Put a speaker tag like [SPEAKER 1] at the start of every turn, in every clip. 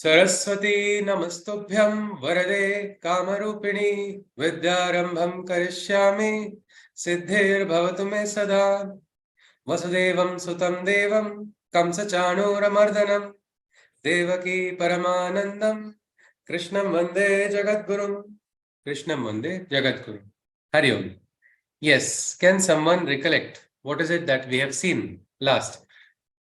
[SPEAKER 1] Saraswati Namastubhyam Varade Kamarupini Vidyarambham Karishyami Siddhir Bhavatu Me Sada Vasudevam Sutam Devam Kamsachanuramardanam Devaki Paramanandam Krishnam Vande Jagadgurum. Krishnam Vande Jagadgurum. Hari Om. Yes, can someone recollect what is it that we have seen last?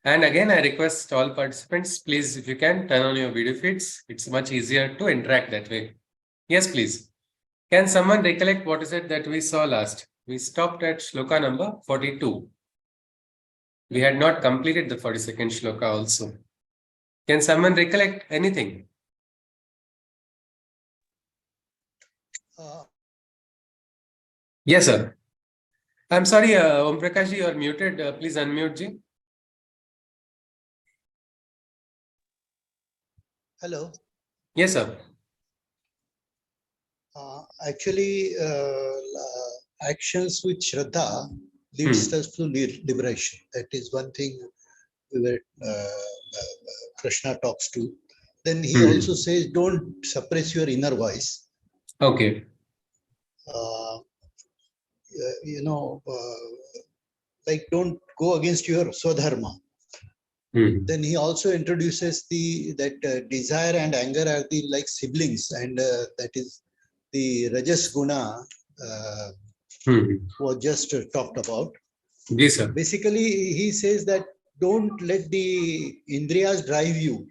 [SPEAKER 1] And again, I request all participants, please, if you can, turn on your video feeds. It's much easier to interact that way. Yes, please. Can someone recollect what is it that we saw last? We stopped at shloka number 42. We had not completed the 42nd shloka also. Can someone recollect anything? Yes, sir. I'm sorry, Om Prakash ji, you are muted. Please unmute ji.
[SPEAKER 2] Hello.
[SPEAKER 1] Yes, sir.
[SPEAKER 2] Actually, actions with Shraddha leads us to liberation. That is one thing where Krishna talks to. Then he also says, don't suppress your inner voice.
[SPEAKER 1] Okay.
[SPEAKER 2] Like don't go against your swadharma. Then he also introduces that desire and anger are the like siblings, and that is the Rajas Guna was just talked about.
[SPEAKER 1] Yes, sir.
[SPEAKER 2] Basically, he says that don't let the Indriyas drive you,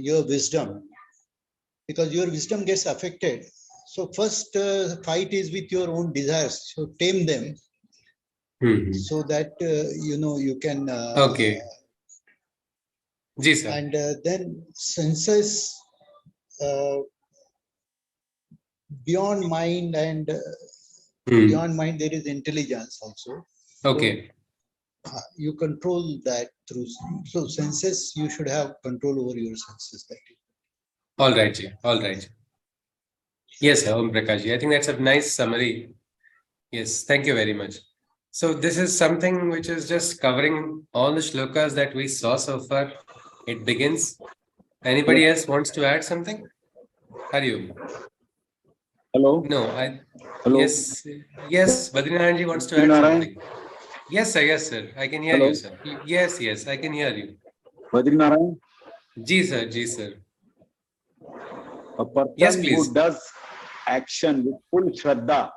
[SPEAKER 2] your wisdom, because your wisdom gets affected. So first fight is with your own desires. So tame them so that you can.
[SPEAKER 1] Okay. Yes, sir.
[SPEAKER 2] And then senses beyond mind, and beyond mind there is intelligence also.
[SPEAKER 1] Okay.
[SPEAKER 2] So, you control that through. So senses, you should have control over your senses.
[SPEAKER 1] All right, ji. All right. Yes, sir, Om Prakash ji. I think that's a nice summary. Yes, thank you very much. So this is something which is just covering all the shlokas that we saw so far. It begins. Anybody else wants to add something? Hari Om.
[SPEAKER 3] Hello.
[SPEAKER 1] No,
[SPEAKER 3] Hello.
[SPEAKER 1] Yes, Badrinaran ji wants to add something. Yes, sir. I can hear you, sir. Yes, I can hear you.
[SPEAKER 3] Badrinaran.
[SPEAKER 1] Ji, sir.
[SPEAKER 3] A person
[SPEAKER 1] Yes, please.
[SPEAKER 3] who does action with full shraddha,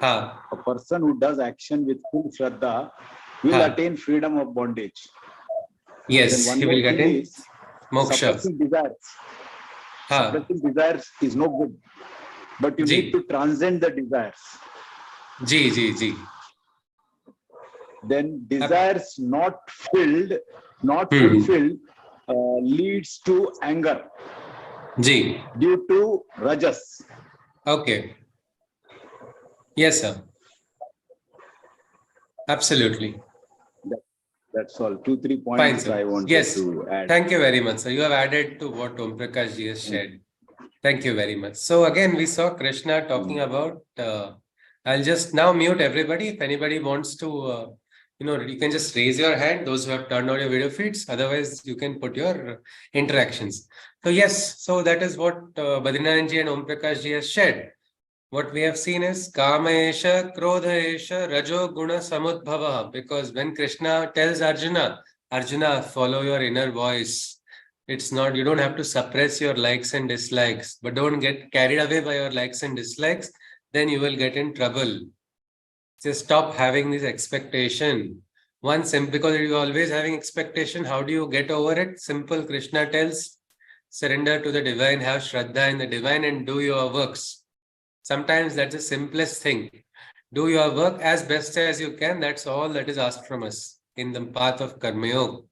[SPEAKER 3] a person who does action with full shraddha will attain freedom of bondage.
[SPEAKER 1] Yes, he will get in moksha.
[SPEAKER 3] Suppressing desires. Suppressing desires is no good, but you need to transcend the desires.
[SPEAKER 1] Ji.
[SPEAKER 3] Then desires not fulfilled leads to anger.
[SPEAKER 1] Ji.
[SPEAKER 3] Due to rajas.
[SPEAKER 1] Okay. Yes, sir. Absolutely.
[SPEAKER 3] That's all. 2-3 points. Fine, I wanted to add.
[SPEAKER 1] Thank you very much, sir. You have added to what Om Prakash ji has shared. Thank you very much. So again, we saw Krishna talking about, I'll just now mute everybody. If anybody wants to, you can just raise your hand, those who have turned on your video feeds. Otherwise, you can put your interactions. So yes, so that is what Badrinaran ji and Om Prakash ji has shared. What we have seen is Kama Esha, Krodha Esha, Rajo Guna Samudbhava. Because when Krishna tells Arjuna, follow your inner voice. It's not, you don't have to suppress your likes and dislikes, but don't get carried away by your likes and dislikes, then you will get in trouble. Just stop having this expectation. Because you're always having expectation, how do you get over it? Simple, Krishna tells, surrender to the divine, have Shraddha in the divine and do your works. Sometimes that's the simplest thing. Do your work as best as you can. That's all that is asked from us in the path of Karma Yoga.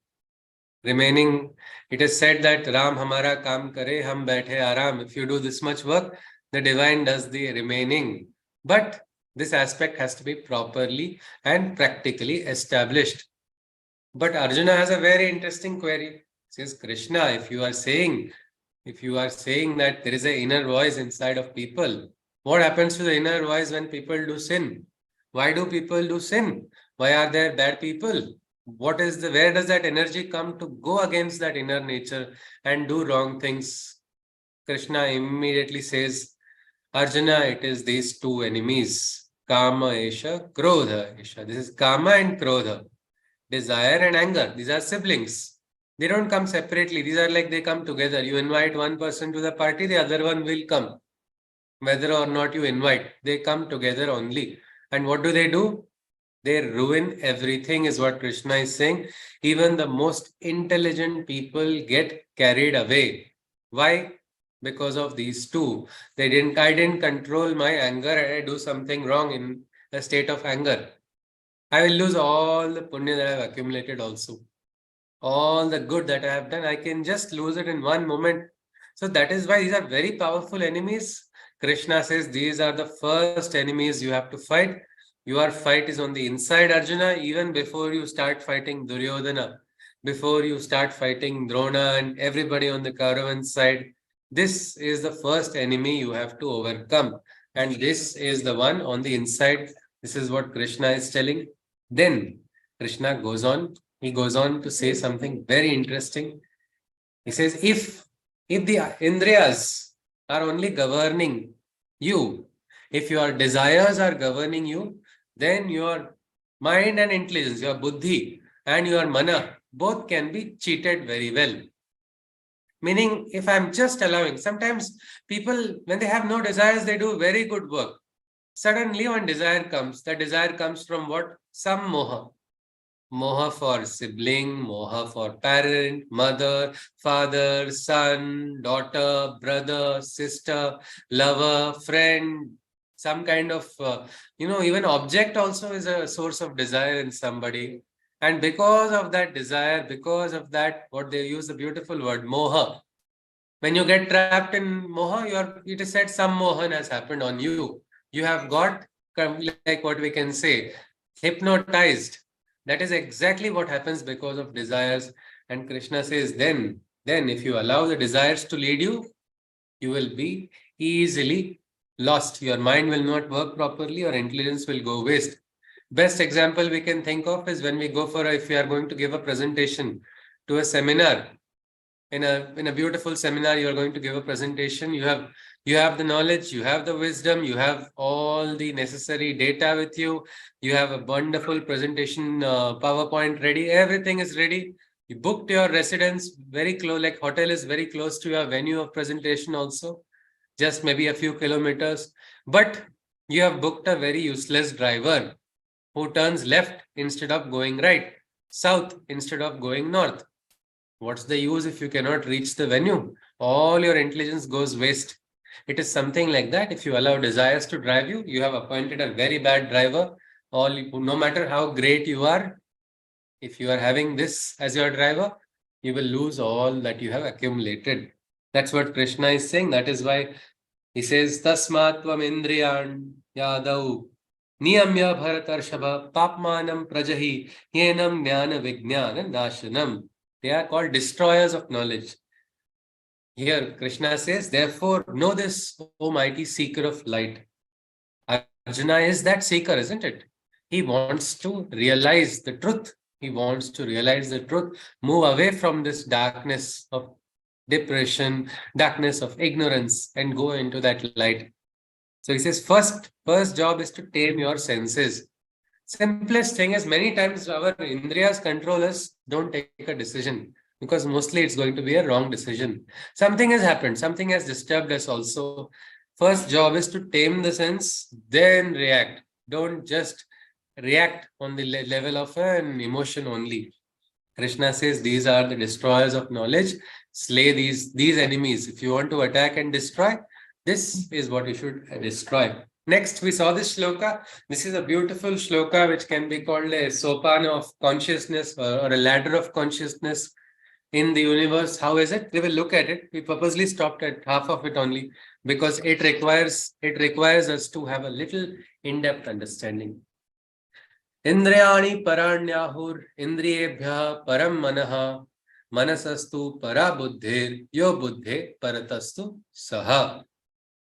[SPEAKER 1] Remaining, it is said that Ram hamara kaam kare, hum baithe aram. If you do this much work, the divine does the remaining. But this aspect has to be properly and practically established. But Arjuna has a very interesting query. He says, Krishna, if you are saying that there is an inner voice inside of people, what happens to the inner voice when people do sin? Why do people do sin? Why are there bad people? where does that energy come to go against that inner nature and do wrong things? Krishna immediately says, Arjuna, it is these two enemies, Kama Esha, Krodha Esha. This is Kama and Krodha, desire and anger. These are siblings. They don't come separately. These are like they come together. You invite one person to the party, the other one will come. Whether or not you invite, they come together only. And what do? They ruin everything, is what Krishna is saying. Even the most intelligent people get carried away. Why? Because of these two. I didn't control my anger and I do something wrong in a state of anger. I will lose all the punya that I have accumulated also. All the good that I have done, I can just lose it in one moment. So that is why these are very powerful enemies. Krishna says these are the first enemies you have to fight. Your fight is on the inside, Arjuna, even before you start fighting Duryodhana, before you start fighting Drona and everybody on the Kauravan side. This is the first enemy you have to overcome. And this is the one on the inside. This is what Krishna is telling. Then Krishna goes on. He goes on to say something very interesting. He says, if the Indriyas are only governing you, if your desires are governing you, then your mind and intelligence, your buddhi and your mana, both can be cheated very well. Meaning, if I'm just allowing, sometimes people, when they have no desires, they do very good work. Suddenly, when desire comes, the desire comes from what? Some moha. Moha for sibling, moha for parent, mother, father, son, daughter, brother, sister, lover, friend, some kind of, even object also is a source of desire in somebody. And because of that desire, because of that, what they use the beautiful word, moha. When you get trapped in moha, it is said some mohan has happened on you. You have got, like what we can say, hypnotized. That is exactly what happens because of desires. And Krishna says, then if you allow the desires to lead you, you will be easily lost. Your mind will not work properly, your intelligence will go waste. Best example we can think of is when we go if we are going to give a presentation to a seminar. In a beautiful seminar, you are going to give a presentation. You have the knowledge, you have the wisdom, you have all the necessary data with you. You have a wonderful presentation PowerPoint ready. Everything is ready. You booked your residence very close, like hotel is very close to your venue of presentation also, just maybe a few kilometers. But you have booked a very useless driver who turns left instead of going right, south instead of going north. What's the use if you cannot reach the venue? All your intelligence goes waste. It is something like that. If you allow desires to drive you, you have appointed a very bad driver. No matter how great you are, if you are having this as your driver, you will lose all that you have accumulated. That's what Krishna is saying. That is why he says, Tasmatvam Indriyan Yadau Niyamya Bharatarshava Papmanam Prajahi Yenam Jnana Vijnana Nashanam. They are called destroyers of knowledge. Here, Krishna says, therefore, know this, O mighty seeker of light. Arjuna is that seeker, isn't it? He wants to realize the truth. He wants to realize the truth, move away from this darkness of depression, darkness of ignorance, and go into that light. So he says, first job is to tame your senses. Simplest thing is many times our Indriyas control us, don't take a decision because mostly it's going to be a wrong decision. Something has happened, something has disturbed us also. First job is to tame the sense, then react. Don't just react on the level of an emotion only. Krishna says these are the destroyers of knowledge. Slay these enemies. If you want to attack and destroy, this is what you should destroy. Next, we saw this shloka. This is a beautiful shloka which can be called a sopan of consciousness or a ladder of consciousness in the universe. How is it? We will look at it. We purposely stopped at half of it only because it requires us to have a little in-depth understanding. Indriyani paranyahur indriyebhya param manaha manasastu para buddhir yo buddhe paratastu saha.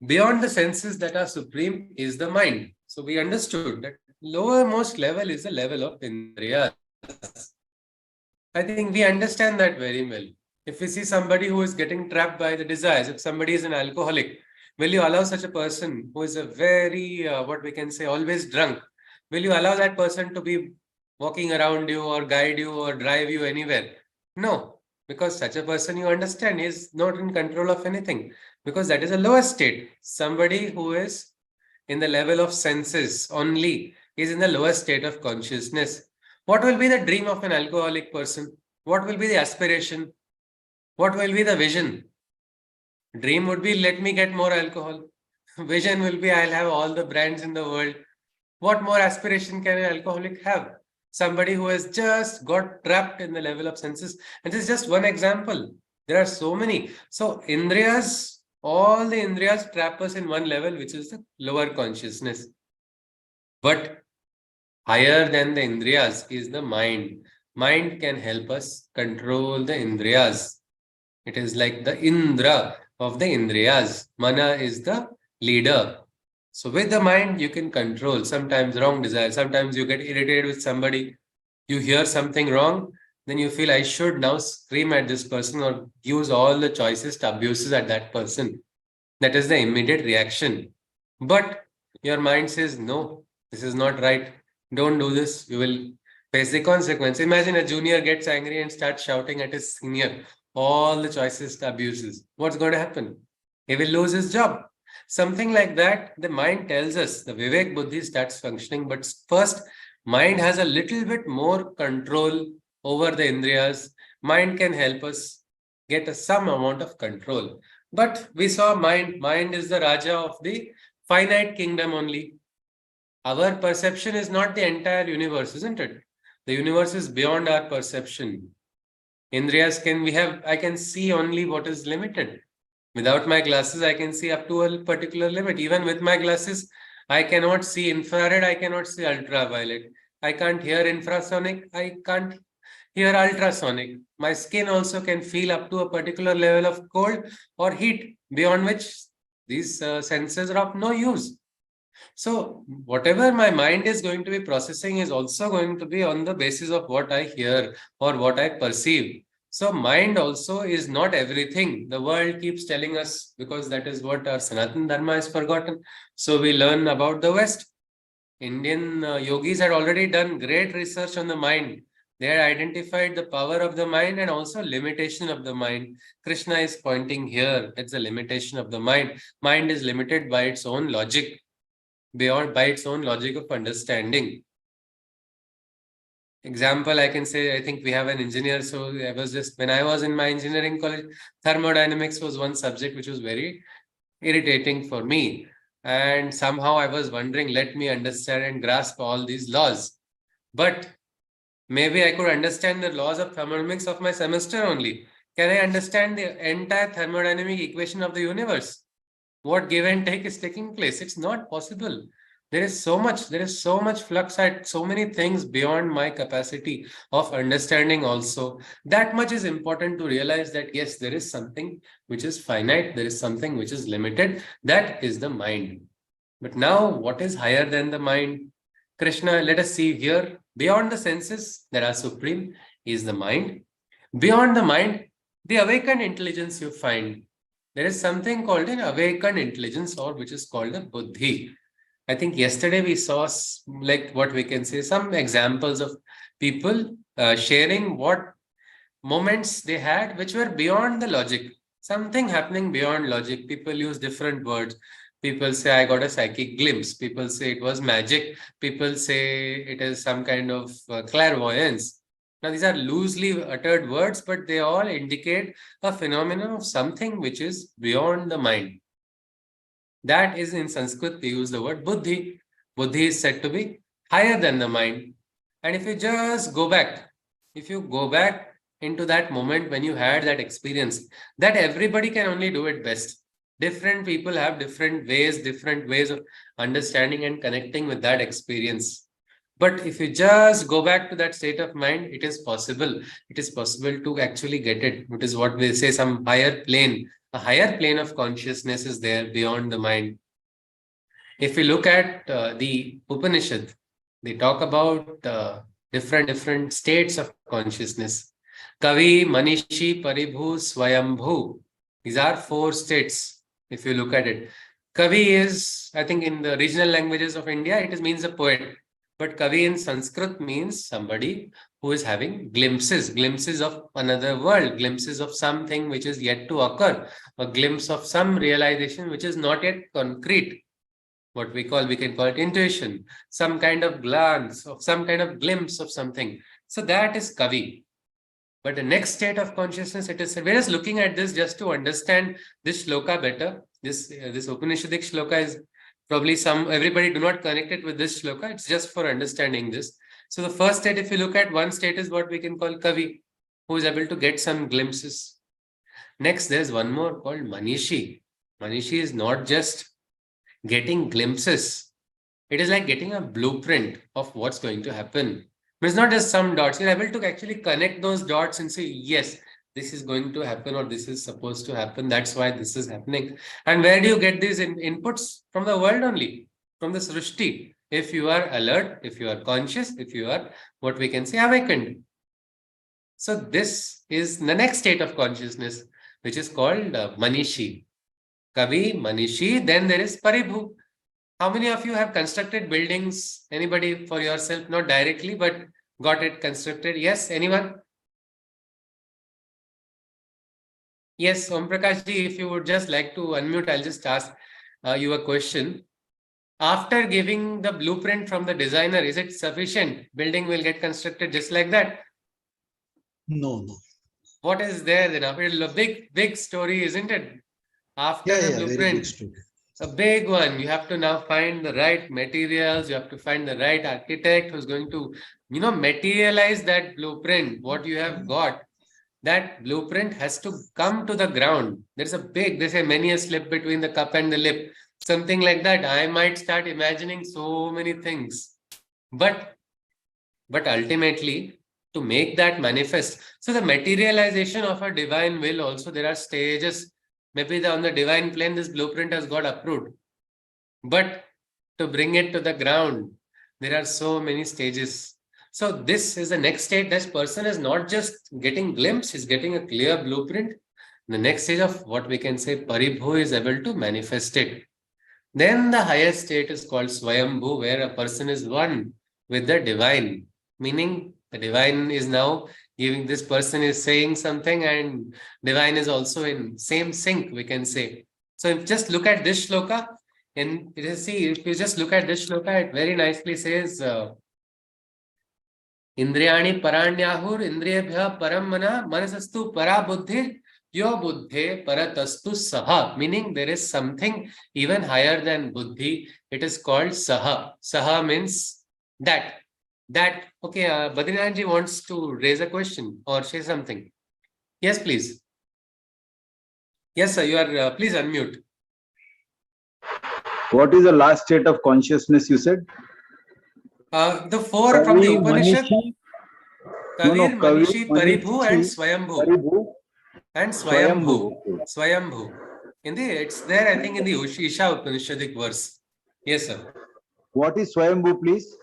[SPEAKER 1] Beyond the senses that are supreme is the mind. So we understood that lowermost level is the level of Indriyas. I think we understand that very well. If we see somebody who is getting trapped by the desires, if somebody is an alcoholic, will you allow such a person who is a very, what we can say, always drunk? Will you allow that person to be walking around you or guide you or drive you anywhere? No, because such a person, you understand, is not in control of anything, because that is a lower state. Somebody who is in the level of senses only is in the lower state of consciousness. What will be the dream of an alcoholic person? What will be the aspiration? What will be the vision? Dream would be, let me get more alcohol. Vision will be, I'll have all the brands in the world. What more aspiration can an alcoholic have? Somebody who has just got trapped in the level of senses. And this is just one example. There are so many. So Indriyas, all the Indriyas trap us in one level, which is the lower consciousness. But higher than the Indriyas is the mind. Mind can help us control the Indriyas. It is like the Indra of the Indriyas. Mana is the leader. So with the mind, you can control sometimes wrong desire. Sometimes you get irritated with somebody. You hear something wrong, then you feel I should now scream at this person or use all the choicest abuses at that person. That is the immediate reaction. But your mind says, no, this is not right. Don't do this. You will face the consequence. Imagine a junior gets angry and starts shouting at his senior all the choicest abuses. What's going to happen? He will lose his job. Something like that, the mind tells us, the Vivek Buddhi starts functioning. But first, mind has a little bit more control over the Indriyas. Mind can help us get some amount of control. But we saw mind is the Raja of the finite kingdom only. Our perception is not the entire universe, isn't it? The universe is beyond our perception. Indriyas I can see only what is limited. Without my glasses, I can see up to a particular limit. Even with my glasses, I cannot see infrared, I cannot see ultraviolet. I can't hear infrasonic, I can't hear ultrasonic. My skin also can feel up to a particular level of cold or heat, beyond which these senses are of no use. So whatever my mind is going to be processing is also going to be on the basis of what I hear or what I perceive. So mind also is not everything. The world keeps telling us, because that is what our Sanatana Dharma has forgotten. So we learn about the West. Indian yogis had already done great research on the mind. They had identified the power of the mind and also limitation of the mind. Krishna is pointing here. That's the limitation of the mind. Mind is limited by its own logic, by its own logic of understanding. Example, I can say, I think we have an engineer. So when I was in my engineering college, thermodynamics was one subject which was very irritating for me. And somehow I was wondering, let me understand and grasp all these laws. But maybe I could understand the laws of thermodynamics of my semester only. Can I understand the entire thermodynamic equation of the universe? What give and take is taking place? It's not possible. There is so much flux at so many things beyond my capacity of understanding also. That much is important to realize that yes, there is something which is finite, there is something which is limited. That is the mind. But now, what is higher than the mind? Krishna, let us see here. Beyond the senses, there are supreme, is the mind. Beyond the mind, the awakened intelligence you find. There is something called an awakened intelligence, or which is called a buddhi. I think yesterday we saw, like what we can say, some examples of people sharing what moments they had which were beyond the logic. Something happening beyond logic. People use different words. People say, I got a psychic glimpse. People say it was magic. People say it is some kind of clairvoyance. Now, these are loosely uttered words, but they all indicate a phenomenon of something which is beyond the mind. That is, in Sanskrit, we use the word buddhi. Buddhi is said to be higher than the mind. And if you just go back, into that moment when you had that experience, that everybody can only do it best. Different people have different ways of understanding and connecting with that experience. But if you just go back to that state of mind, it is possible. It is possible to actually get it. It is what we say, some higher plane. A higher plane of consciousness is there beyond the mind. If we look at the Upanishad, they talk about different states of consciousness. Kavi, Manishi, Paribhu, Swayambhu. These are 4 states, if you look at it. Kavi is, I think in the regional languages of India, it means a poet. But Kavi in Sanskrit means somebody who is having glimpses of another world, glimpses of something which is yet to occur, a glimpse of some realization which is not yet concrete. What we can call it intuition, some kind of glance, of some kind of glimpse of something. So that is Kavi. But the next state of consciousness, it is, we're just looking at this just to understand this shloka better. This Upanishadic shloka is probably everybody do not connect it with this shloka. It's just for understanding this. So the first state, if you look at one state, is what we can call Kavi, who is able to get some glimpses. Next, there's one more called Manishi. Manishi is not just getting glimpses. It is like getting a blueprint of what's going to happen. It's not just some dots. You're able to actually connect those dots and say, yes, this is going to happen or this is supposed to happen. That's why this is happening. And where do you get these inputs? From the world only, from the Srishti. If you are alert, if you are conscious, if you are what we can say awakened. So this is the next state of consciousness, which is called Manishi. Kavi, Manishi, then there is Paribhu. How many of you have constructed buildings? Anybody for yourself? Not directly, but got it constructed? Yes, anyone? Yes, Om Prakash ji, if you would just like to unmute, I'll just ask you a question. After giving the blueprint from the designer, is it sufficient? Building will get constructed just like that?
[SPEAKER 2] No, no.
[SPEAKER 1] What is there then? A big story, isn't it? After the
[SPEAKER 2] Very big
[SPEAKER 1] blueprint.
[SPEAKER 2] story.
[SPEAKER 1] A big one. You have to now find the right materials. You have to find the right architect who's going to, materialize that blueprint, what you have got. That blueprint has to come to the ground. They say many a slip between the cup and the lip. Something like that. I might start imagining so many things. But ultimately, to make that manifest. So the materialization of a divine will also, there are stages. Maybe on the divine plane, this blueprint has got approved. But to bring it to the ground, there are so many stages. So this is the next state. This person is not just getting glimpse, he's getting a clear blueprint. The next stage of what we can say Paribhu is able to manifest it. Then the highest state is called Swayambhu, where a person is one with the divine. Meaning the divine is now giving, this person is saying something and divine is also in same sync, we can say. So if just look at this shloka, and if you just look at this shloka, it very nicely says, Indriyani paranyahur indriyabhya paramana manasastu parabuddhir yo buddhe paratastu saha. Meaning there is something even higher than buddhi. It is called saha. Saha means that. Okay, Badrinathji wants to raise a question or say something. Yes, please. Yes, sir, you are, please unmute.
[SPEAKER 3] What is the last state of consciousness you said?
[SPEAKER 1] The 4 from the Upanishad. Kavir, Manishi, Paribhu and Swayambhu. And Swayambhu. It's there, I think, in the Isha Upanishadic verse. Yes, sir.
[SPEAKER 3] What is Swayambhu, please?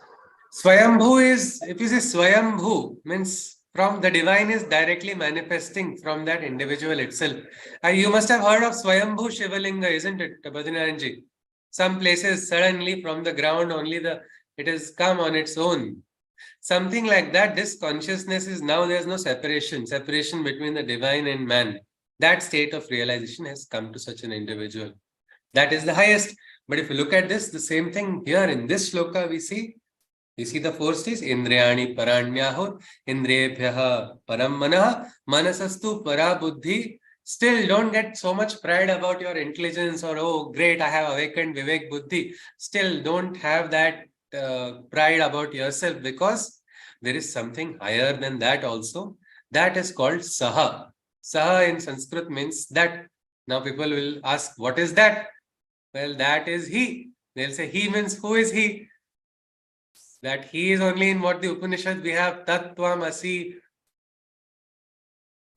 [SPEAKER 1] Swayambhu is, if you say Swayambhu, means from the divine is directly manifesting from that individual itself. You must have heard of Swayambhu Shivalinga, isn't it, Badrinathji? Some places suddenly from the ground only it has come on its own. Something like that. This consciousness is now, there's no separation between the divine and man. That state of realization has come to such an individual. That is the highest. But if you look at this, the same thing here in this shloka we see the 4 stages. Indriyani paranyahur, indriyabhyaha parammanah, manasastu parabuddhi. Still, don't get so much pride about your intelligence or, oh, great, I have awakened Vivek Buddhi. Still, don't have that pride about yourself, because there is something higher than that also. That is called Saha. Saha in Sanskrit means that. Now people will ask, what is that? Well, that is he. They'll say he means who is he? That he is only in what the Upanishad we have Tattvam Asi.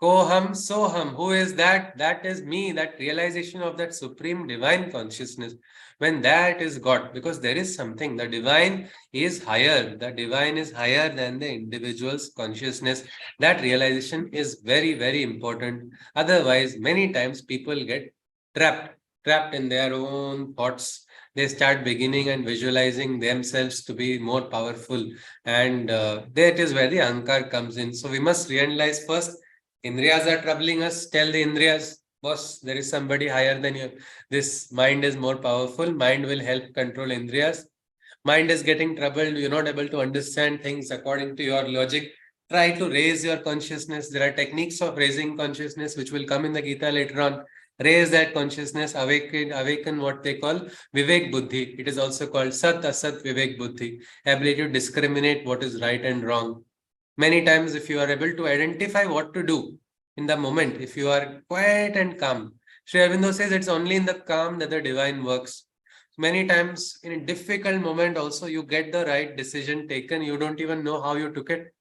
[SPEAKER 1] Koham soham. Who is that? That is me. That realization of that supreme divine consciousness. When that is got, because there is something, the divine is higher. The divine is higher than the individual's consciousness. That realization is very, very important. Otherwise, many times people get trapped in their own thoughts. They start beginning and visualizing themselves to be more powerful. And that is where the ahankar comes in. So we must realize first, Indriyas are troubling us. Tell the Indriyas, boss, there is somebody higher than you. This mind is more powerful. Mind will help control Indriyas. Mind is getting troubled. You're not able to understand things according to your logic. Try to raise your consciousness. There are techniques of raising consciousness which will come in the Gita later on. Raise that consciousness, awaken what they call Vivek Buddhi. It is also called Sat Asat Vivek Buddhi. Ability to discriminate what is right and wrong. Many times, if you are able to identify what to do in the moment, if you are quiet and calm, Sri Aurobindo says it's only in the calm that the divine works. Many times, in a difficult moment, also you get the right decision taken. You don't even know how you took it.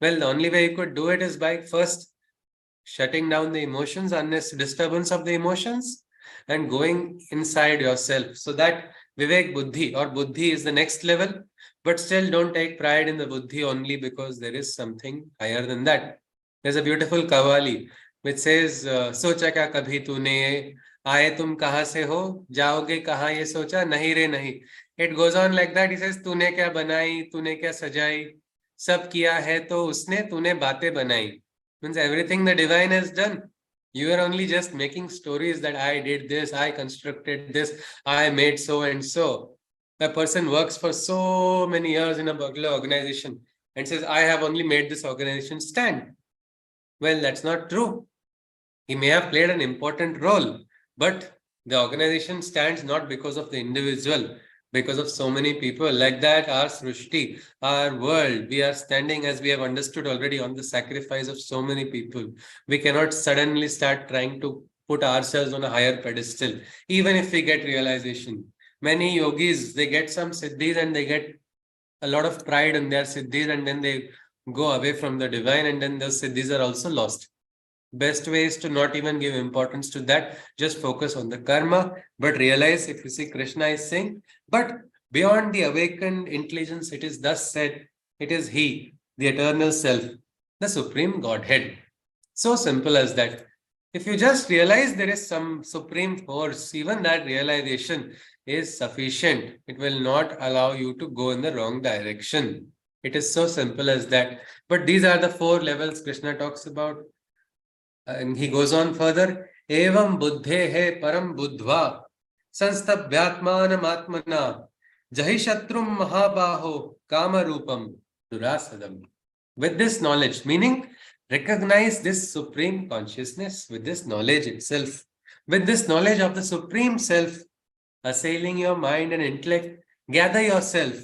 [SPEAKER 1] Well, the only way you could do it is by first shutting down the emotions, unnecessary disturbance of the emotions, and going inside yourself. So that Vivek Buddhi or Buddhi is the next level. But still, don't take pride in the buddhi only because there is something higher than that. There's a beautiful kawali which says, "Socha kya kabhi tune, aaye tum kahan se ho, jaoge kahan ye socha, nahi re nahi." It goes on like that. He says, "Tune kya banai, tune kya sajai, sab kiya hai to usne, tune baatein banai." Means everything the divine has done. You are only just making stories that I did this, I constructed this, I made so and so. A person works for so many years in a particular organization and says, I have only made this organization stand. Well, that's not true. He may have played an important role, but the organization stands not because of the individual, because of so many people. Like that, our Srishti, our world, we are standing, as we have understood already, on the sacrifice of so many people. We cannot suddenly start trying to put ourselves on a higher pedestal, even if we get realization. Many yogis, they get some siddhis and they get a lot of pride in their siddhis, and then they go away from the divine, and then those siddhis are also lost. Best way is to not even give importance to that. Just focus on the karma, but realize, if you see, Krishna is saying, but beyond the awakened intelligence, it is thus said, it is He, the eternal self, the supreme Godhead. So simple as that. If you just realize there is some supreme force, even that realization is sufficient. It will not allow you to go in the wrong direction. It is so simple as that. But these are the 4 levels Krishna talks about. And he goes on further, Evam buddhehe param buddhva sanstabhyatmanam atmana jahi shatrum mahabaho kamarupam durasadam. With this knowledge, meaning recognize this supreme consciousness with this knowledge itself. With this knowledge of the supreme self assailing your mind and intellect, gather yourself.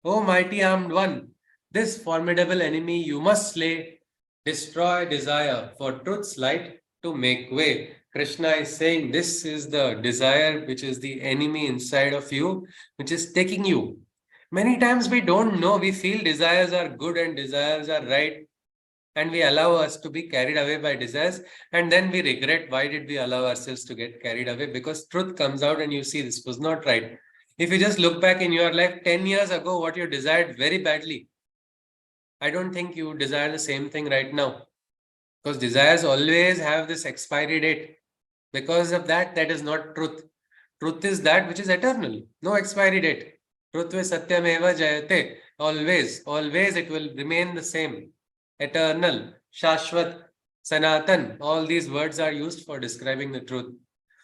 [SPEAKER 1] O mighty armed one, this formidable enemy you must slay. Destroy desire for truth's light to make way. Krishna is saying this is the desire which is the enemy inside of you, which is taking you. Many times we don't know, we feel desires are good and desires are right, and we allow us to be carried away by desires, and then we regret why did we allow ourselves to get carried away, because truth comes out and you see this was not right. If you just look back in your life 10 years ago, what you desired very badly, I don't think you desire the same thing right now, because desires always have this expiry date. Because of that, that is not truth. Truth is that which is eternal, no expiry date. Truth is satyameva jayate. Always, always it will remain the same. Eternal, shashvat, sanatan. All these words are used for describing the truth.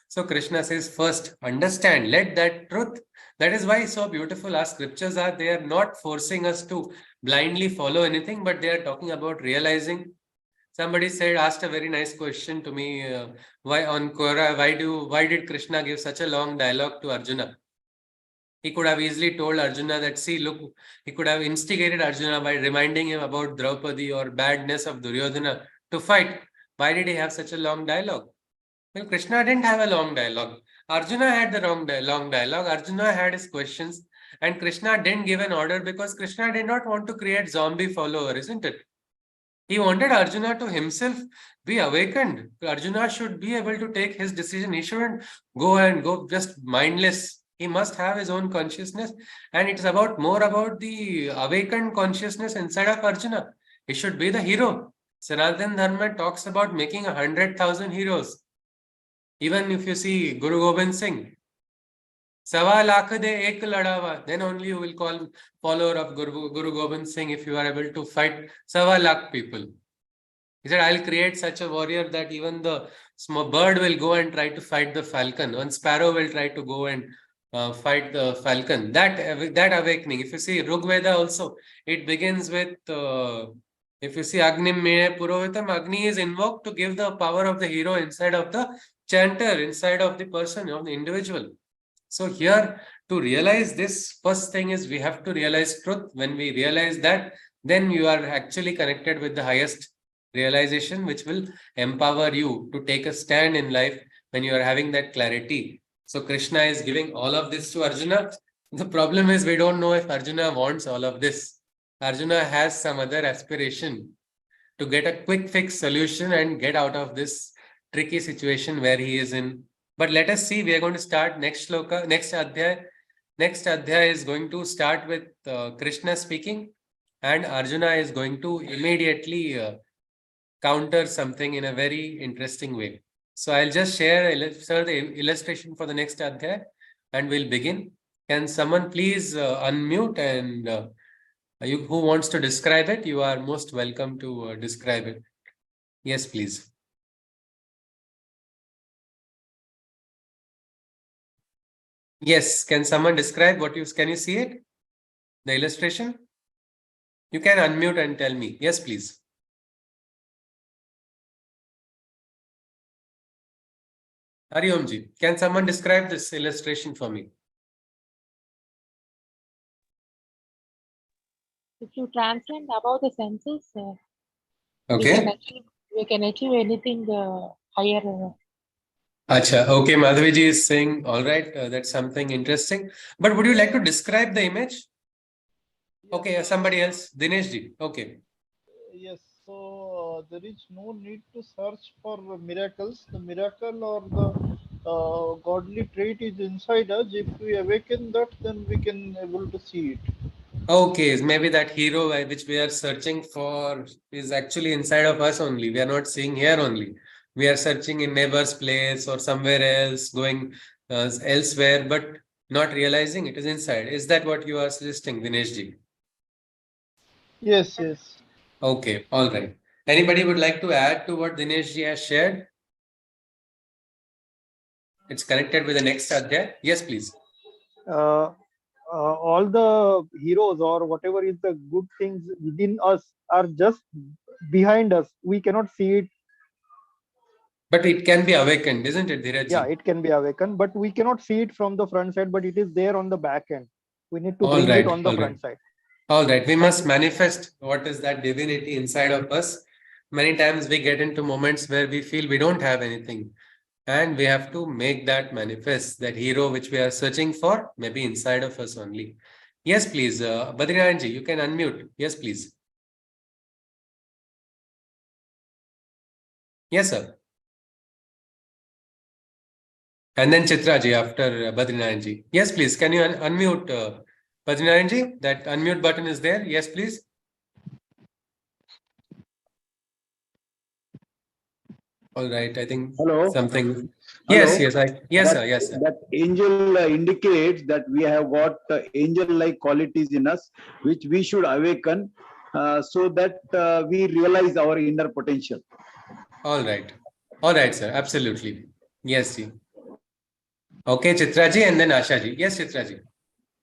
[SPEAKER 1] So Krishna says, first understand, let that truth. That is why so beautiful our scriptures are. They are not forcing us to blindly follow anything, but they are talking about realizing. Somebody asked a very nice question to me. Why on Quora? Why did Krishna give such a long dialogue to Arjuna? He could have easily told Arjuna that, see, look, he could have instigated Arjuna by reminding him about Draupadi or badness of Duryodhana to fight. Why did he have such a long dialogue? Well, Krishna didn't have a long dialogue. Arjuna had the long dialogue. Arjuna had his questions, and Krishna didn't give an order because Krishna did not want to create zombie follower, isn't it? He wanted Arjuna to himself be awakened. Arjuna should be able to take his decision. He shouldn't go just mindless. He must have his own consciousness. And it's more about the awakened consciousness inside of Arjuna. He should be the hero. Sanatana Dharma talks about making 100,000 heroes. Even if you see Guru Gobind Singh, Sawa lakh de ek ladawa, then only you will call follower of Guru Gobind Singh if you are able to fight Sawa lakh people. He said, I'll create such a warrior that even the small bird will go and try to fight the falcon. One sparrow will try to go and fight the falcon. That awakening. If you see Rigveda also, it begins with, if you see Agnim Mene Purohitam, Agni is invoked to give the power of the hero inside of the chanter, inside of the person, of the individual. So here, to realize this, first thing is we have to realize truth. When we realize that, then you are actually connected with the highest realization, which will empower you to take a stand in life when you are having that clarity. So Krishna is giving all of this to Arjuna. The problem is we don't know if Arjuna wants all of this. Arjuna has some other aspiration to get a quick fix solution and get out of this tricky situation where he is in. But let us see, we are going to start next shloka, next adhyay. Next adhyay is going to start with Krishna speaking, and Arjuna is going to immediately counter something in a very interesting way. So I'll just share the illustration for the next adhyay and we'll begin. Can someone please unmute and who wants to describe it? You are most welcome to describe it. Yes, please. Yes, can someone describe can you see it? The illustration? You can unmute and tell me. Yes, please. Hariomji, can someone describe this illustration for me?
[SPEAKER 4] If you transcend above the senses,
[SPEAKER 1] okay,
[SPEAKER 4] we can achieve anything higher.
[SPEAKER 1] Acha, okay, Madhaviji is saying, all right, that's something interesting. But would you like to describe the image? Okay, somebody else, Dineshji. Okay.
[SPEAKER 5] Yes, so there is no need to search for miracles. The miracle or the godly trait is inside us. If we awaken that, then we can able to see it.
[SPEAKER 1] Okay, maybe that hero which we are searching for is actually inside of us only. We are not seeing here only. We are searching in neighbor's place or somewhere else, going elsewhere, but not realizing it is inside. Is that what you are suggesting, Dineshji?
[SPEAKER 5] Yes, yes.
[SPEAKER 1] Okay, all right. Anybody would like to add to what Dineshji has shared? It's connected with the next adhyay. Yes, please.
[SPEAKER 5] All the heroes or whatever is the good things within us are just behind us. We cannot see it.
[SPEAKER 1] But it can be awakened, isn't it, Dhiraj?
[SPEAKER 5] Yeah, it can be awakened, but we cannot see it from the front side, but it is there on the back end. We need to bring it on the front side.
[SPEAKER 1] All right, we must manifest what is that divinity inside of us. Many times we get into moments where we feel we don't have anything. And we have to make that manifest, that hero which we are searching for, maybe inside of us only. Yes, please. Badrinaranji, you can unmute. Yes, please. Yes, sir. And then Chitraji after Badrinaranji. Yes, please. Can you unmute Badrinaranji? That unmute button is there. Yes, please. All right. I think something. Yes, yes, yes, sir.
[SPEAKER 3] That angel indicates that we have got angel-like qualities in us, which we should awaken so that we realize our inner potential.
[SPEAKER 1] All right, sir. Absolutely. Yes, ji. Okay, Chitraji and then Ashaji. Yes, Chitraji.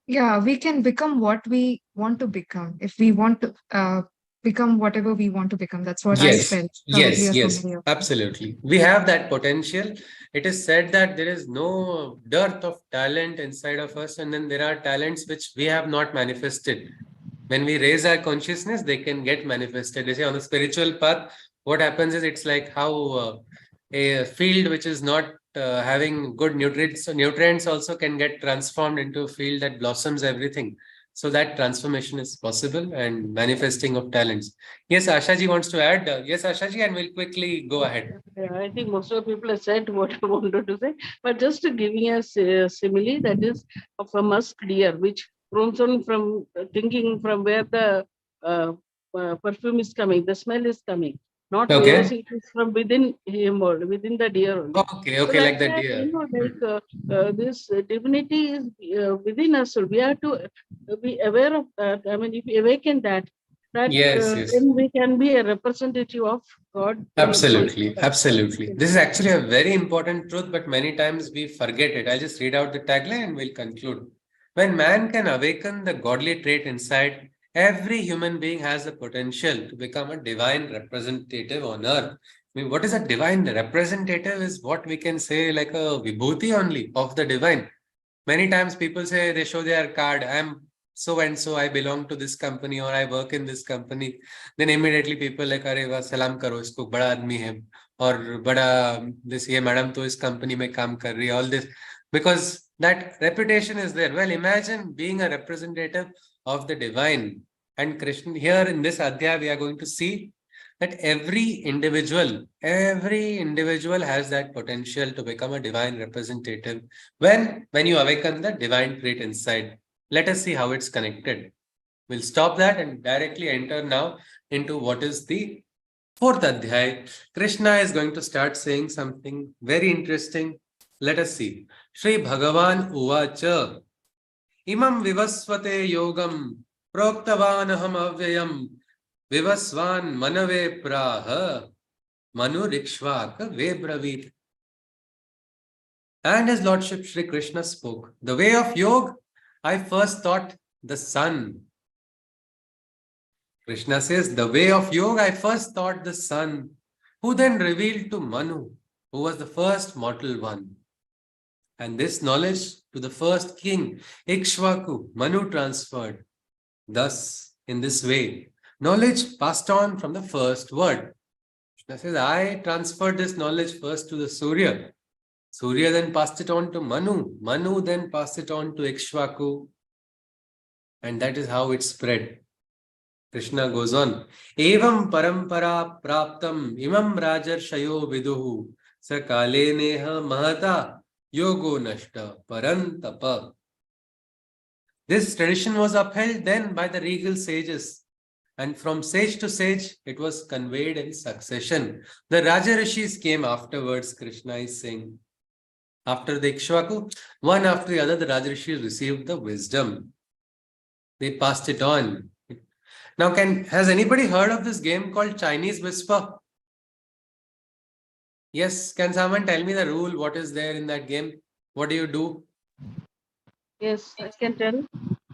[SPEAKER 6] Yeah, we can become what we want to become. If we want to become whatever we want to become, that's what I felt.
[SPEAKER 1] Yes, absolutely. We have that potential. It is said that there is no dearth of talent inside of us, and then there are talents which we have not manifested. When we raise our consciousness, they can get manifested. They say on the spiritual path, what happens is it's like how a field which is not having good nutrients also can get transformed into a field that blossoms everything. so that transformation is possible and manifesting of talents. Yes, Ashaji wants to add. Yes, Ashaji, and we'll quickly go ahead.
[SPEAKER 7] Yeah, I think most of the people have said what I wanted to say, but just giving a simile, that is of a musk deer, which roams on from thinking from where the perfume is coming, the smell is coming, not
[SPEAKER 1] Okay.
[SPEAKER 7] realizing it is from within him or within the deer only.
[SPEAKER 1] Okay,
[SPEAKER 7] So
[SPEAKER 1] okay, like
[SPEAKER 7] like
[SPEAKER 1] the
[SPEAKER 7] that,
[SPEAKER 1] deer.
[SPEAKER 7] this divinity is within us. So we have to be aware of that. I mean, if we awaken that,
[SPEAKER 1] Yes, yes.
[SPEAKER 7] then we can be a representative of God in this
[SPEAKER 1] Absolutely,
[SPEAKER 7] life.
[SPEAKER 1] absolutely. This is actually a very important truth, but many times we forget it. I'll just read out the tagline and we'll conclude. When man can awaken the godly trait inside, every human being has the potential to become a divine representative on earth. I mean, what is a divine representative is what we can say like a vibhuti only of the divine. Many times people say they show their card, I'm so and so, I belong to this company or I work in this company. Then immediately people like, अरे वाह सलाम करो इसको बड़ा आदमी है और बड़ा this ये मैडम तो इस company में काम कर रही है, all this because that reputation is there. Well, imagine being a representative of the divine. And Krishna, here in this adhyay we are going to see that every individual has that potential to become a divine representative when you awaken the divine trait inside. Let us see how it's connected. We'll stop that and directly enter now into what is the fourth adhyay. Krishna is going to start saying something very interesting. Let us see. Shri Bhagavan Uvacha Imam Vivasvate Yogam Proktavanaham Avyayam Vivasvan Manave Praha Manu Rikshvaka Vebravit. And his Lordship Shri Krishna spoke. The way of yoga, I first thought the sun. Krishna says, the way of yoga, I first thought the sun, who then revealed to Manu, who was the first mortal one. And this knowledge to the first king, Ikshvaku, Manu transferred. Thus, in this way, knowledge passed on from the first word. Krishna says, I transferred this knowledge first to the Surya. Surya then passed it on to Manu. Manu then passed it on to Ikshvaku. And that is how it spread. Krishna goes on. Evam parampara praptam imam rajarshayo viduhu sakale neha mahata yogo nashta parantapa. This tradition was upheld then by the regal sages. And from sage to sage, it was conveyed in succession. The Raja Rishis came afterwards, Krishna is saying. After the Ikshvaku, one after the other, the Raja Rishis received the wisdom. They passed it on. Now, has anybody heard of this game called Chinese Whisper? Yes, can someone tell me the rule? What is there in that game? What do you do?
[SPEAKER 7] Yes, I can tell.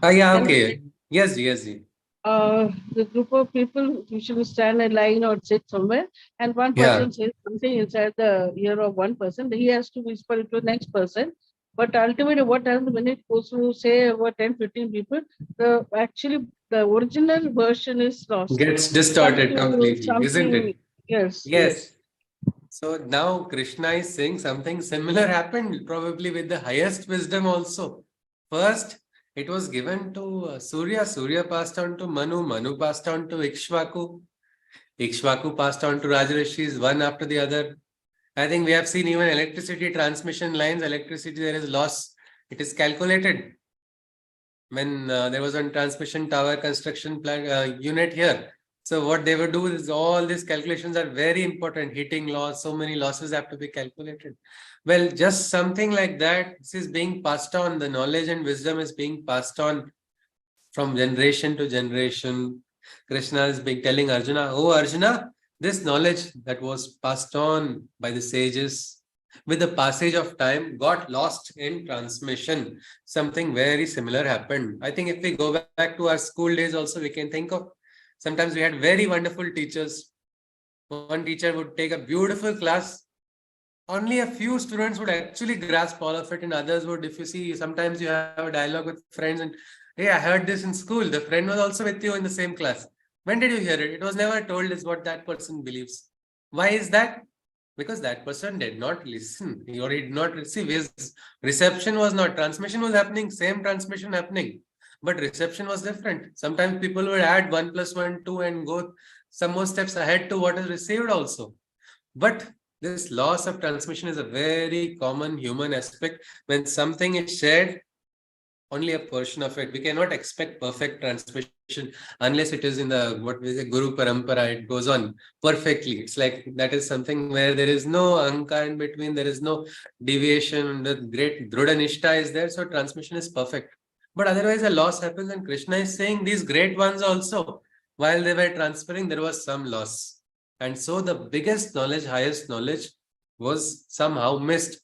[SPEAKER 1] Yeah,
[SPEAKER 7] Can
[SPEAKER 1] okay. Yes.
[SPEAKER 7] The group of people usually stand in line or sit somewhere, and one
[SPEAKER 1] Yeah.
[SPEAKER 7] person says something inside the ear of one person. He has to whisper it to the next person. But ultimately, what happens when it goes to say over 10, 15 people, the original version is lost.
[SPEAKER 1] Gets distorted completely, isn't
[SPEAKER 7] Something,
[SPEAKER 1] it?
[SPEAKER 7] yes.
[SPEAKER 1] So now Krishna is saying something similar happened, probably with the highest wisdom also. First, it was given to Surya. Surya passed on to Manu. Manu passed on to Ikshvaku. Ikshvaku passed on to Rajarishis, one after the other. I think we have seen even electricity transmission lines, electricity, there is loss. It is calculated. When there was a transmission tower construction plant unit here. So what they would do is all these calculations are very important. Heating loss, so many losses have to be calculated. Well, just something like that. This is being passed on. The knowledge and wisdom is being passed on from generation to generation. Krishna is being telling Arjuna, oh Arjuna, this knowledge that was passed on by the sages with the passage of time got lost in transmission. Something very similar happened. I think if we go back to our school days also, we can think of sometimes we had very wonderful teachers. One teacher would take a beautiful class. Only a few students would actually grasp all of it, and others would, if you see, sometimes you have a dialogue with friends and, hey, I heard this in school. The friend was also with you in the same class. When did you hear it? It was never told is what that person believes. Why is that? Because that person did not listen or he did not receive. His reception was not, transmission was happening, same transmission happening. but reception was different. Sometimes people would add 1 + 1, 2 and go some more steps ahead to what is received also. But this loss of transmission is a very common human aspect. When something is shared, only a portion of it. We cannot expect perfect transmission unless it is in the what we say Guru Parampara. It goes on perfectly. It's like that is something where there is no ankar in between, there is no deviation. The great Drudha Nishta is there, so transmission is perfect. But otherwise, a loss happens, and Krishna is saying these great ones also, while they were transferring, there was some loss. And so the biggest knowledge, highest knowledge, was somehow missed.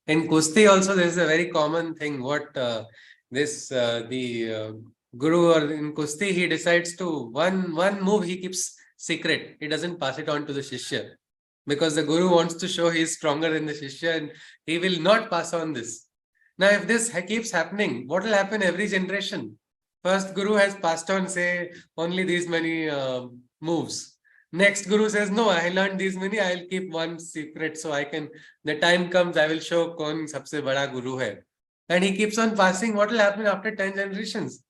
[SPEAKER 1] In Kusti also, there is a very common thing. What the Guru, or in Kusti, he decides to one move he keeps secret. He doesn't pass it on to the Shishya, because the Guru wants to show he is stronger than the Shishya, and he will not pass on this. Now, if this keeps happening, what will happen every generation? First Guru has passed on, say, only these many moves. Next Guru says, no, I learned these many, I'll keep one secret so I can, the time comes, I will show kaun sabse bada Guru hai. And he keeps on passing. What will happen after 10 generations?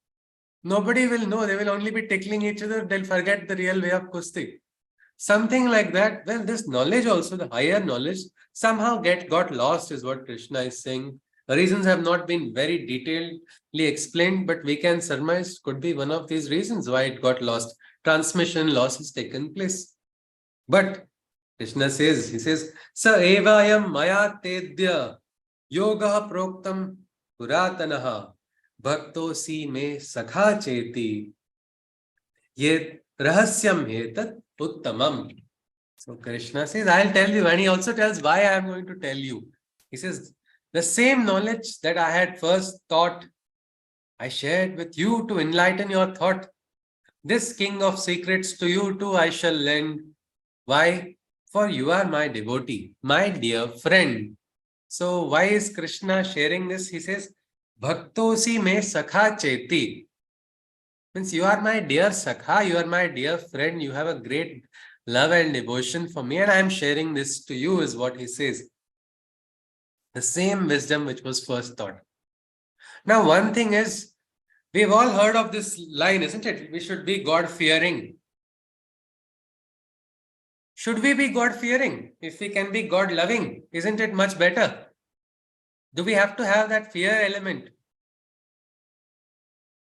[SPEAKER 1] Nobody will know. They will only be tickling each other. They'll forget the real way of Kusti. Something like that. Well, this knowledge also, the higher knowledge, somehow got lost, is what Krishna is saying. The reasons have not been very detailedly explained, but we can surmise could be one of these reasons why it got lost. Transmission loss has taken place. But Krishna says, he says, Sa evayam maya tedya yoga proktam puratanaha bhaktosi me sakha cheti yet rahasyam hetat uttamam. So Krishna says, I'll tell you, and he also tells why I am going to tell you. He says, the same knowledge that I had first thought, I shared with you to enlighten your thought. This king of secrets to you too I shall lend. Why? For you are my devotee, my dear friend. So why is Krishna sharing this? He says, Bhaktosi me sakha cheti. Means you are my dear sakha, you are my dear friend, you have a great love and devotion for me, and I am sharing this to you, is what he says. The same wisdom which was first taught. Now, one thing is, we've all heard of this line, isn't it? We should be God-fearing. Should we be God-fearing? If we can be God-loving, isn't it much better? Do we have to have that fear element?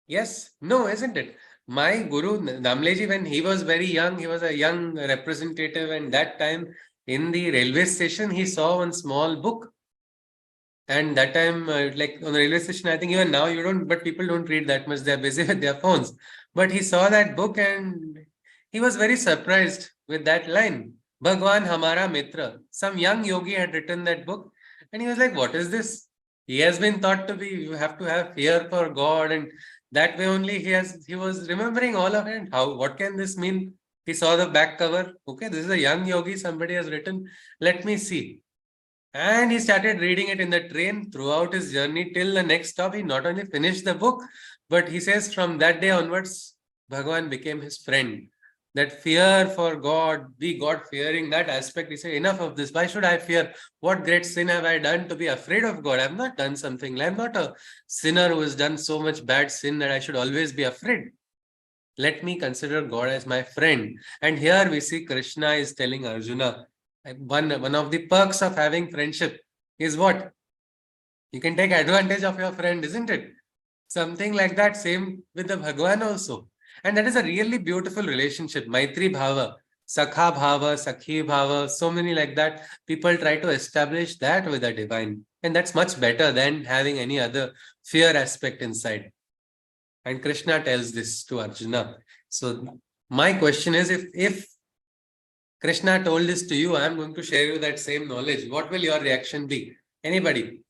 [SPEAKER 1] Yes, no, isn't it? My Guru Namleji, when he was very young, he was a young representative, and that time in the railway station, he saw one small book. And that time, like on the railway station, I think even now you don't, but people don't read that much. They're busy with their phones. But he saw that book and he was very surprised with that line. Bhagwan Hamara Mitra. Some young yogi had written that book. And he was like, what is this? He has been thought to be, you have to have fear for God. And that way only he was remembering all of it. What can this mean? He saw the back cover. Okay, this is a young yogi. Somebody has written. Let me see. And he started reading it in the train throughout his journey till the next stop. He not only finished the book, but he says from that day onwards, Bhagavan became his friend. That fear for God, be God-fearing, that aspect, he said, enough of this. Why should I fear? What great sin have I done to be afraid of God? I have not done something. I am not a sinner who has done so much bad sin that I should always be afraid. Let me consider God as my friend. And here we see Krishna is telling Arjuna, one of the perks of having friendship is what? You can take advantage of your friend, isn't it? Something like that, same with the Bhagwan also. And that is a really beautiful relationship. Maitri Bhava, Sakha Bhava, Sakhi Bhava, so many like that. People try to establish that with the divine. And that's much better than having any other fear aspect inside. And Krishna tells this to Arjuna. So my question is, if Krishna told this to you, I am going to share you that same knowledge. What will your reaction be? Anybody?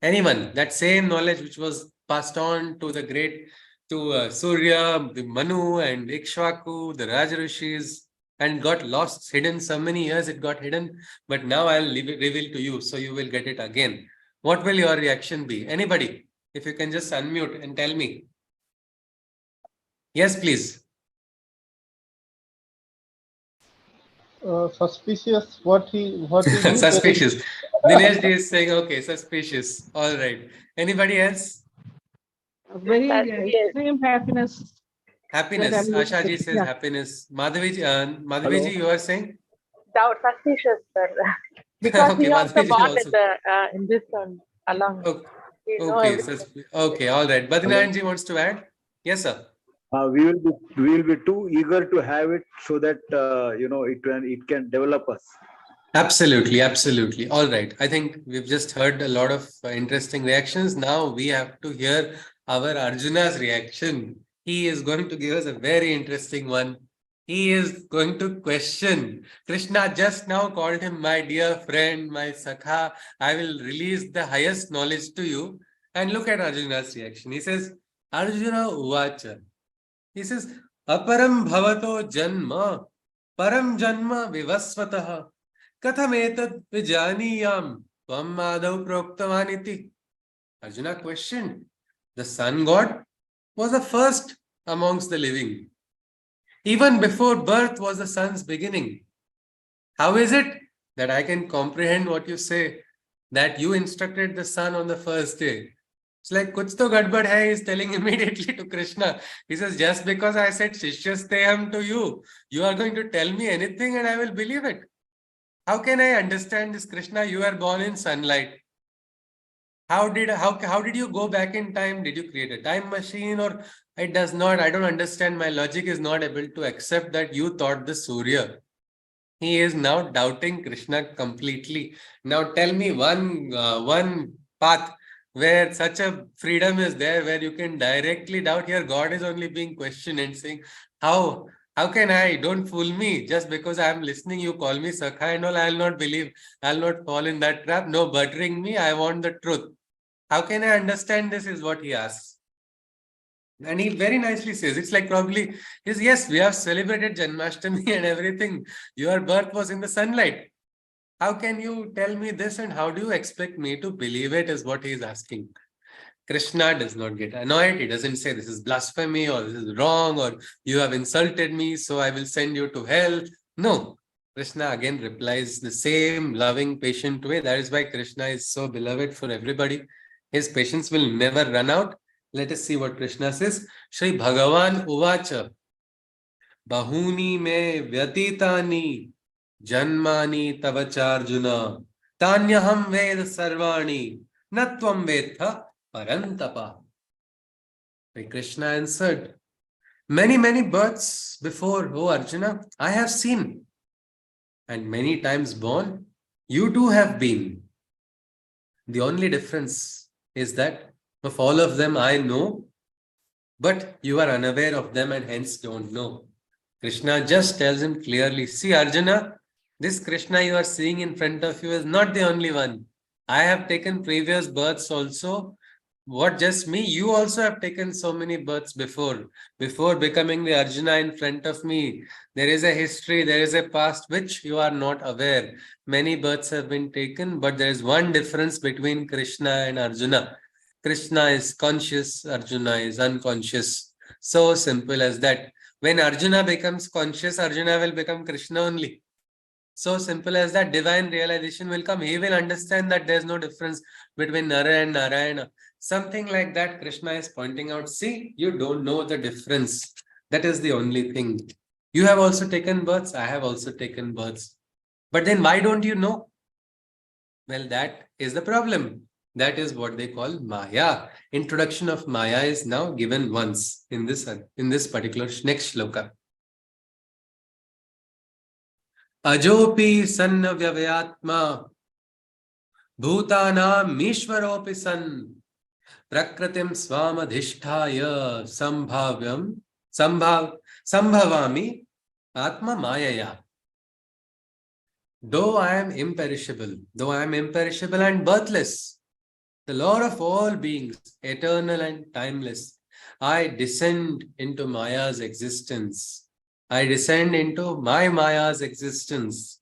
[SPEAKER 1] Anyone? That same knowledge which was passed on to the great, to Surya, the Manu and Ikshvaku, the Rajarishis, and got lost, hidden so many years it got hidden. But now I'll reveal to you, so you will get it again. What will your reaction be? Anybody? If you can just unmute and tell me. Yes, please.
[SPEAKER 5] Suspicious what he telling?
[SPEAKER 7] very
[SPEAKER 4] That's yes.
[SPEAKER 7] extreme happiness.
[SPEAKER 1] Happiness.
[SPEAKER 7] I'm
[SPEAKER 1] Asha ji says
[SPEAKER 7] yeah.
[SPEAKER 1] happiness. Madhavi
[SPEAKER 3] Hello.
[SPEAKER 1] ji, you are saying?
[SPEAKER 4] Doubt suspicious, sir. Because
[SPEAKER 1] Okay,
[SPEAKER 4] he also
[SPEAKER 1] Madhavi ji
[SPEAKER 4] born with
[SPEAKER 1] also.
[SPEAKER 4] the in this one along.
[SPEAKER 1] Okay,
[SPEAKER 4] You know
[SPEAKER 1] okay,
[SPEAKER 4] everything.
[SPEAKER 1] okay, all right.
[SPEAKER 3] Hello.
[SPEAKER 1] Badrinaran ji wants to add? Yes, sir.
[SPEAKER 3] We will be too eager to have it so that it can develop us.
[SPEAKER 1] Absolutely, absolutely. All right. I think we've just heard a lot of interesting reactions. Now we have to hear our Arjuna's reaction. He is going to give us a very interesting one. He is going to question. Krishna just now called him my dear friend, my sakha. I will release the highest knowledge to you. And look at Arjuna's reaction. He says, Arjuna Uvacha. He says, Aparam bhavato janma, param janma vivasvataha. Kathametad vijaniyam tvam madhav proktavaniti. Arjuna questioned. The sun god was the first amongst the living. Even before birth was the sun's beginning. How is it that I can comprehend what you say, that you instructed the sun on the first day? It's like, kuch to gadbad hai, he's telling immediately to Krishna. He says, just because I said Shishyasteham to you, you are going to tell me anything and I will believe it. How can I understand this, Krishna? You are born in sunlight. How did you go back in time? Did you create a time machine or it does not? I don't understand. My logic is not able to accept that you thought the Surya. He is now doubting Krishna completely. Now tell me one path where such a freedom is there, where you can directly doubt. Here God is only being questioned and saying, how can I? Don't fool me. Just because I am listening, you call me Sakha and all, I will not believe. I will not fall in that trap. No buttering me. I want the truth. How can I understand this is what he asks. And he very nicely says, it's like probably, yes, we have celebrated Janmashtami and everything. Your birth was in the sunlight. How can you tell me this and how do you expect me to believe it is what he is asking. Krishna does not get annoyed. He doesn't say this is blasphemy or this is wrong or you have insulted me, so I will send you to hell. No. Krishna again replies the same loving, patient way. That is why Krishna is so beloved for everybody. His patience will never run out. Let us see what Krishna says. Shri Bhagavan Uvacha Bahuni me vyatitani janmani tavacharjuna tanyaham ved sarvani natvam vedha parantapa. Krishna answered, many births before, O Arjuna, I have seen, and many times born, you too have been. The only difference is that of all of them I know, but you are unaware of them and hence don't know. Krishna just tells him clearly, see Arjuna, this Krishna you are seeing in front of you is not the only one. I have taken previous births also. What just me? You also have taken so many births before becoming the Arjuna in front of me. There is a history, there is a past which you are not aware. Many births have been taken, but there is one difference between Krishna and Arjuna. Krishna is conscious, Arjuna is unconscious. So simple as that. When Arjuna becomes conscious, Arjuna will become Krishna only. So simple as that. Divine realization will come. He will understand that there is no difference between Nara and Narayana. Something like that Krishna is pointing out. See, you don't know the difference. That is the only thing. You have also taken births. I have also taken births. But then why don't you know? Well, that is the problem. That is what they call Maya. Introduction of Maya is now given once in this particular next shloka. Ajopi sanna vyavayatma bhutanam mishwaropi san prakritim swamadhisthaya sambhavami atma mayaya. Though I am imperishable and birthless, the Lord of all beings, eternal and timeless, I descend into Maya's existence. I descend into my Maya's existence.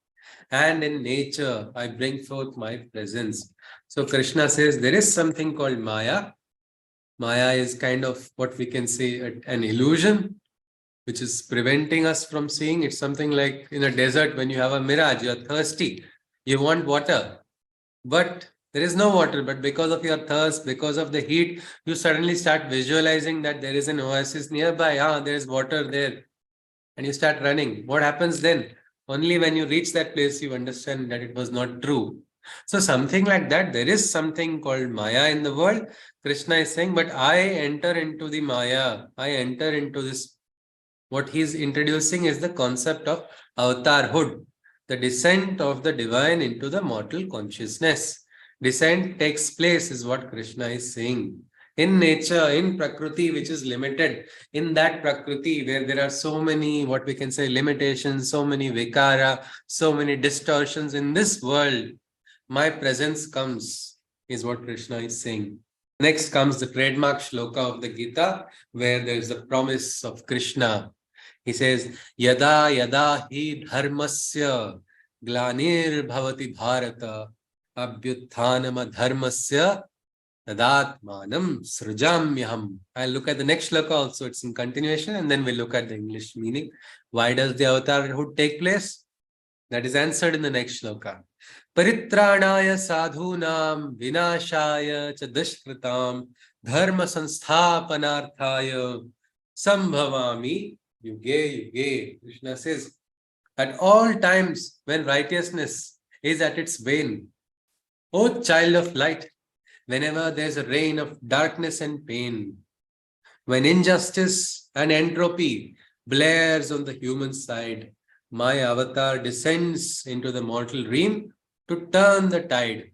[SPEAKER 1] And in nature, I bring forth my presence. So Krishna says there is something called Maya. Maya is kind of what we can say an illusion, which is preventing us from seeing. It's something like in a desert when you have a mirage, you're thirsty, you want water. But There is no water, but because of your thirst, because of the heat, you suddenly start visualizing that there is an oasis nearby. There is water there. And you start running. What happens then? Only when you reach that place, you understand that it was not true. So something like that, there is something called Maya in the world. Krishna is saying, but I enter into the Maya. I enter into this. What he's introducing is the concept of avatarhood, the descent of the divine into the mortal consciousness. Descent takes place is what Krishna is saying. In nature, in Prakriti, which is limited, in that Prakriti where there are so many, what we can say, limitations, so many vikara, so many distortions in this world, my presence comes, is what Krishna is saying. Next comes the trademark shloka of the Gita, where there is a promise of Krishna. He says, Yada yada hi dharmasya glanir bhavati bharata abhyutthanam dharmasya tadatmanam srujamyaham. I'll look at the next shloka also. It's in continuation, and then we'll look at the English meaning. Why does the avatarhood take place? That is answered in the next shloka. Paritranaya sadhunam vinashaya cha dushkritam dharma sansthapanarthaya sambhavami yuge yuge. Krishna says, at all times when righteousness is at its wane, O child of light, whenever there's a reign of darkness and pain, when injustice and entropy blares on the human side, my avatar descends into the mortal realm to turn the tide.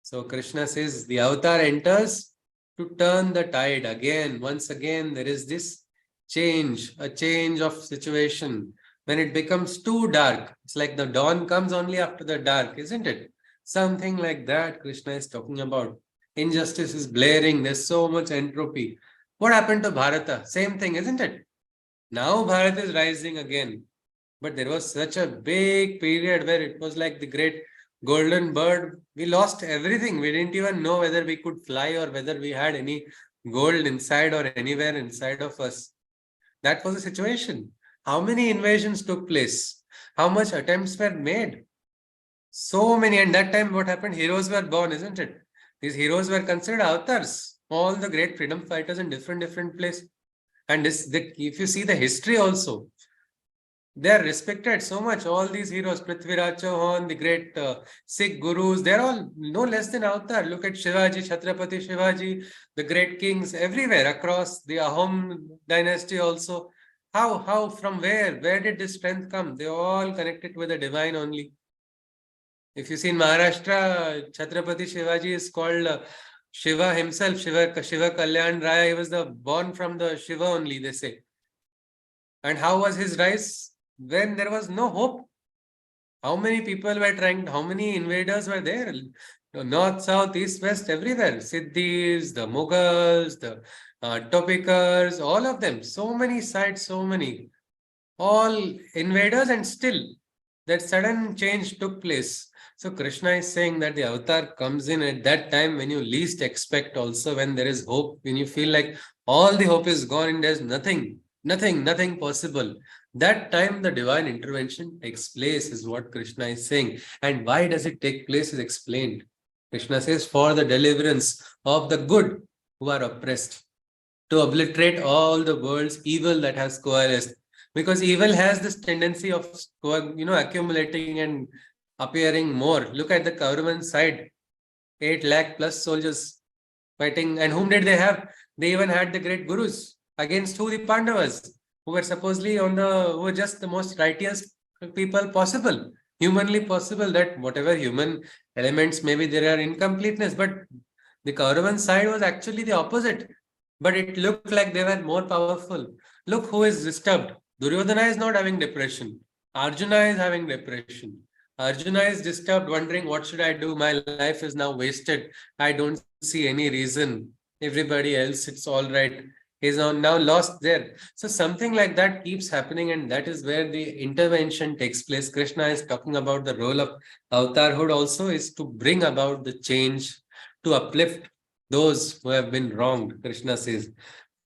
[SPEAKER 1] So Krishna says the avatar enters to turn the tide again. Once again, there is this change, a change of situation. When it becomes too dark, it's like the dawn comes only after the dark, isn't it? Something like that Krishna is talking about. Injustice is blaring, there's so much entropy. What happened to Bharata? Same thing, isn't it? Now Bharat is rising again. But there was such a big period where it was like the great golden bird. We lost everything. We didn't even know whether we could fly or whether we had any gold inside or anywhere inside of us. That was the situation. How many invasions took place? How much attempts were made? So many. And that time what happened? Heroes were born, isn't it? These heroes were considered avatars. All the great freedom fighters in different places. And if you see the history also, they are respected so much. All these heroes, Prithviraj Chauhan, the great Sikh gurus, they're all no less than avatar. Look at Shivaji, Chhatrapati Shivaji, the great kings everywhere across the Ahom dynasty also. How, from where did this strength come? They all connected with the divine only. If you see in Maharashtra, Chhatrapati Shivaji is called Shiva himself, Shiva Kalyan Raya. He was born from the Shiva only, they say. And how was his rise? When there was no hope. How many people were trying, how many invaders were there? North, south, east, west, everywhere. Siddhis, the Mughals, the Topikars, all of them. So many sites, so many. All invaders, and still that sudden change took place. So Krishna is saying that the avatar comes in at that time when you least expect also, when there is hope, when you feel like all the hope is gone and there's nothing possible. That time the divine intervention takes place is what Krishna is saying. And why does it take place is explained. Krishna says, for the deliverance of the good who are oppressed, to obliterate all the world's evil that has coalesced. Because evil has this tendency of accumulating and appearing more. Look at the Kauravan side, 8 lakh plus soldiers fighting. And whom did they have? They even had the great gurus. Against who? The Pandavas, who were supposedly who were just the most righteous people possible, humanly possible. That whatever human elements, maybe there are incompleteness, but the Kauravan side was actually the opposite. But it looked like they were more powerful. Look who is disturbed. Duryodhana is not having depression. Arjuna is having depression. Arjuna is disturbed, wondering, what should I do? My life is now wasted. I don't see any reason. Everybody else, it's all right. He's now lost there. So something like that keeps happening, and that is where the intervention takes place. Krishna is talking about the role of avatarhood also is to bring about the change, to uplift those who have been wronged, Krishna says,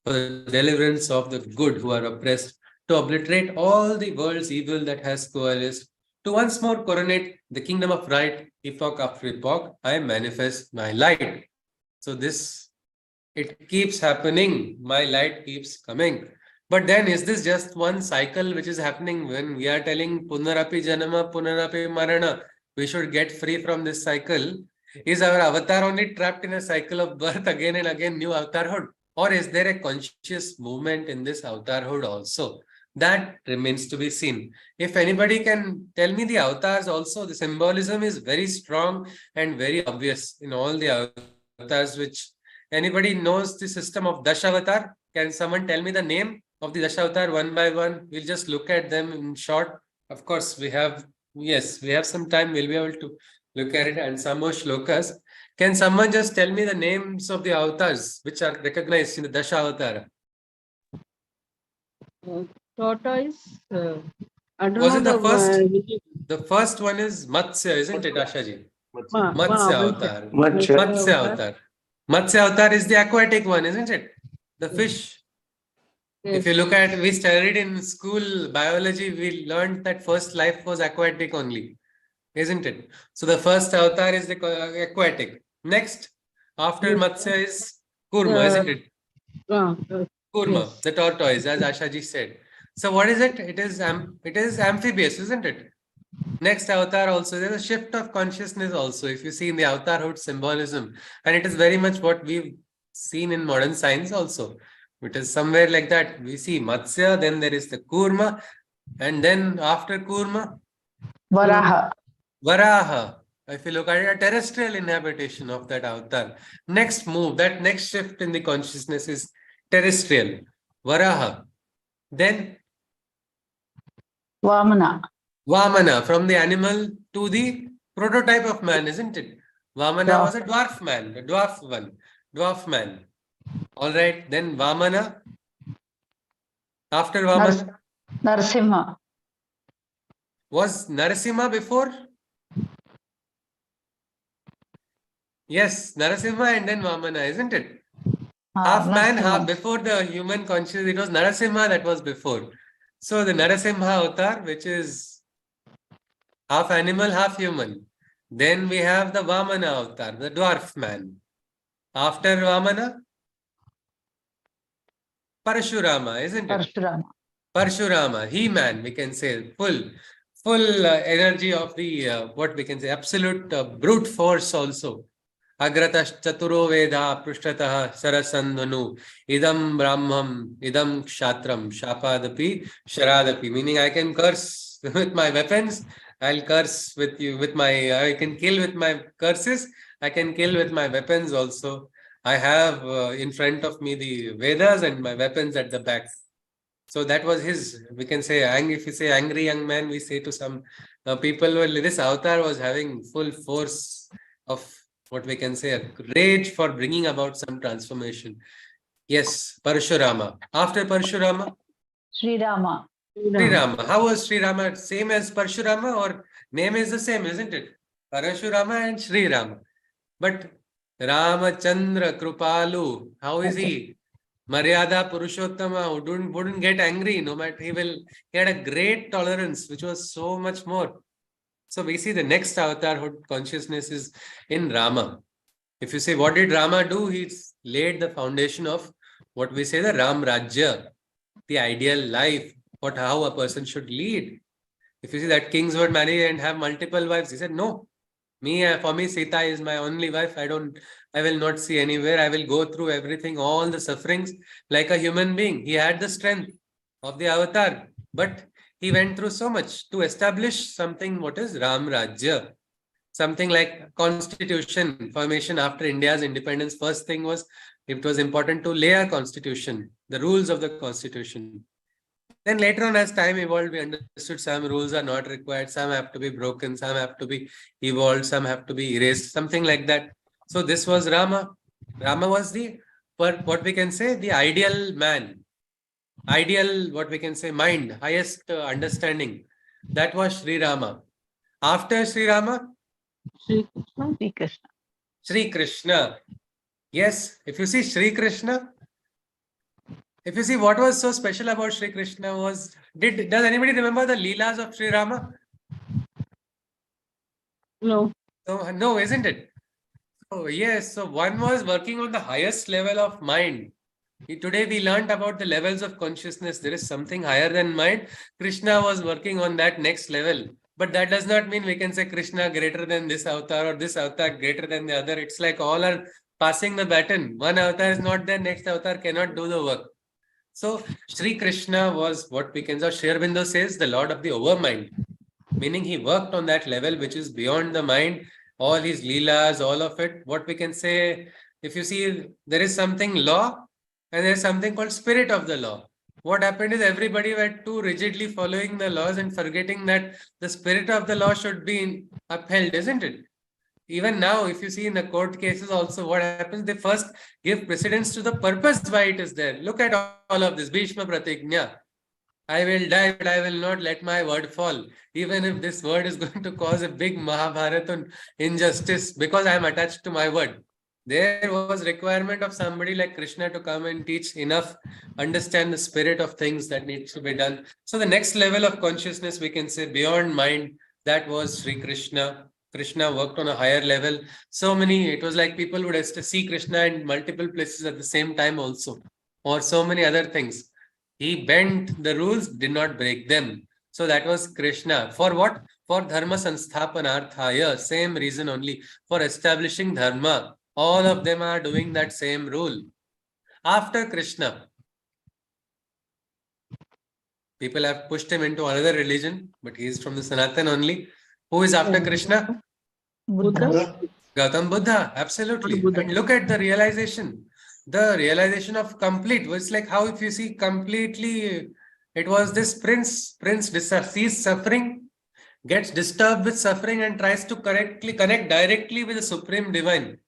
[SPEAKER 1] for the deliverance of the good who are oppressed, to obliterate all the world's evil that has coalesced, to once more coronate the kingdom of right, epoch after epoch, I manifest my light. So this, it keeps happening, my light keeps coming. But then is this just one cycle which is happening when we are telling Punarapi Janama, Punarapi Marana, we should get free from this cycle? Is our avatar only trapped in a cycle of birth again and again, new avatarhood? Or is there a conscious movement in this avatarhood also? That remains to be seen. If anybody can tell me the avatars also, the symbolism is very strong and very obvious in all the avatars. Which anybody knows the system of Dashavatar? Can someone tell me the name of the Dashavatar one by one? We'll just look at them in short. Of course, we have some time. We'll be able to look at it and some more shlokas. Can someone just tell me the names of the avatars which are recognized in the Dashavatara?
[SPEAKER 7] Tortoise. I don't
[SPEAKER 1] Was
[SPEAKER 7] know
[SPEAKER 1] it the first?
[SPEAKER 7] Hindi.
[SPEAKER 1] The first one is Matsya, isn't it, Ashaji?
[SPEAKER 7] Ma-
[SPEAKER 1] Matsya
[SPEAKER 7] ma-
[SPEAKER 1] avatar.
[SPEAKER 8] Matsya.
[SPEAKER 1] Matsya avatar. Matsya avatar is the aquatic one, isn't it? The fish. If you
[SPEAKER 7] Yes.
[SPEAKER 1] look at, we studied in school biology, we learned that first life was aquatic only, isn't it? So the first avatar is the aquatic. Next, after
[SPEAKER 7] Yes.
[SPEAKER 1] Matsya is Kurma, isn't it?
[SPEAKER 7] Uh,
[SPEAKER 1] Kurma,
[SPEAKER 7] yes.
[SPEAKER 1] the tortoise, as Ashaji said. So what is it? It is amphibious, isn't it? Next avatar also, there's a shift of consciousness also, if you see in the avatarhood symbolism. And it is very much what we've seen in modern science also. It is somewhere like that. We see Matsya, then there is the Kurma, and then after Kurma,
[SPEAKER 8] Varaha.
[SPEAKER 1] Varaha. If you look at it, a terrestrial inhabitation of that avatar. Next move, that next shift in the consciousness is terrestrial, Varaha. Then
[SPEAKER 8] Vamana.
[SPEAKER 1] Vamana, from the animal to the prototype of man, isn't it? Vamana was a dwarf man, the dwarf man. All right, then Vamana. After Vamana,
[SPEAKER 8] Narasimha.
[SPEAKER 1] was Narasimha before? Yes, Narasimha and then Vamana, isn't it? Half man, half before the human consciousness, it was Narasimha that was before. So the Narasimha avatar, which is half animal, half human. Then we have the Vamana avatar, the dwarf man. After Vamana, Parashurama, isn't it?
[SPEAKER 8] Parshurama.
[SPEAKER 1] Parashurama, he-man, we can say, full energy of the, what we can say, absolute brute force also. Agratas chaturo veda prushtataha sarasandhanu idam brahmam idam kshatram shapadapi sharadapi. Meaning I can curse with my weapons, I'll curse with you, I can kill with my curses, I can kill with my weapons also. I have in front of me the Vedas and my weapons at the back. So that was his, we can say, if you say angry young man, we say to some people, well, this avatar was having full force of what we can say, a rage for bringing about some transformation. Yes, Parashurama. After Parashurama?
[SPEAKER 8] Sri Rama.
[SPEAKER 1] Sri Rama. How was Sri Rama? Same as Parashurama, or name is the same, isn't it? Parashurama and Sri Rama. But Ramachandra Krupalu, how is he? Maryada Purushottama, who wouldn't get angry, no matter he had a great tolerance, which was so much more. So we see the next avatarhood consciousness is in Rama. If you say, what did Rama do? He laid the foundation of what we say the Ram Rajya, the ideal life, how a person should lead. If you see that kings would marry and have multiple wives, he said, no, for me, Sita is my only wife. I will not see anywhere. I will go through everything, all the sufferings like a human being. He had the strength of the avatar, but he went through so much to establish something, what is Ram Rajya, something like constitution formation after India's independence. First thing was, it was important to lay a constitution, the rules of the constitution. Then later on, as time evolved, we understood some rules are not required, some have to be broken, some have to be evolved, some have to be erased, something like that. So this was Rama. Rama was what we can say, the ideal man, ideal, what we can say, mind, highest understanding. That was Sri Rama. After Sri Rama,
[SPEAKER 7] Sri Krishna.
[SPEAKER 8] Sri Krishna.
[SPEAKER 1] Sri Krishna. Yes, if you see Sri Krishna, if you see what was so special about Sri Krishna was, does anybody remember the Leelas of Sri Rama?
[SPEAKER 7] No.
[SPEAKER 1] No, isn't it? Oh, yes. So one was working on the highest level of mind. Today we learned about the levels of consciousness. There is something higher than mind. Krishna was working on that next level. But that does not mean we can say Krishna greater than this avatar or this avatar greater than the other. It's like all are passing the baton. One avatar is not there, next avatar cannot do the work. So Sri Krishna was what we can say, Sri Aurobindo says, the Lord of the overmind. Meaning he worked on that level which is beyond the mind, all his leelas, all of it. What we can say, if you see, there is something law and there is something called spirit of the law. What happened is everybody were too rigidly following the laws and forgetting that the spirit of the law should be upheld, isn't it? Even now, if you see in the court cases also, what happens, they first give precedence to the purpose why it is there. Look at all of this, Bhishma Pratignya. I will die, but I will not let my word fall. Even if this word is going to cause a big Mahabharata injustice, because I am attached to my word. There was requirement of somebody like Krishna to come and teach enough, understand the spirit of things that needs to be done. So the next level of consciousness, we can say beyond mind, that was Sri Krishna. Krishna worked on a higher level. So many, it was like people would see Krishna in multiple places at the same time also, or so many other things. He bent the rules, did not break them. So that was Krishna. For what? For dharma sansthapanarthaya. Same reason only. For establishing dharma. All of them are doing that same rule. After Krishna, people have pushed him into another religion, but he is from the Sanatan only. Who is after Krishna?
[SPEAKER 7] Buddha.
[SPEAKER 1] Gautam Buddha. Absolutely.
[SPEAKER 7] Buddha.
[SPEAKER 1] And look at the realization. The realization of complete was like how, if you see completely, it was this prince sees suffering, gets disturbed with suffering and tries to connect directly with the supreme divine.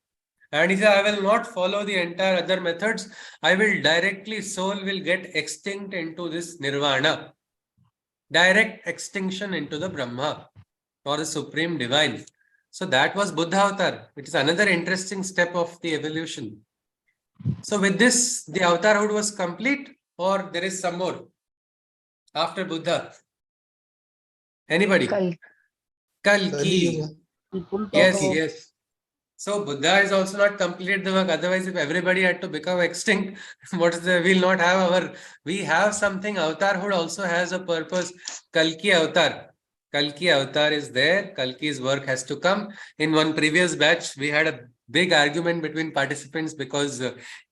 [SPEAKER 1] And he said, I will not follow the entire other methods. I will directly, soul will get extinct into this nirvana. Direct extinction into the Brahma or the supreme divine. So that was Buddha avatar. It is another interesting step of the evolution. So with this, the avatarhood was complete, or there is some more after Buddha? Anybody? Kalki. Yes. So Buddha has also not completed the work. Otherwise, if everybody had to become extinct, we'll not have we have something. Avatarhood also has a purpose. Kalki avatar. Kalki avatar is there. Kalki's work has to come. In one previous batch, we had a big argument between participants because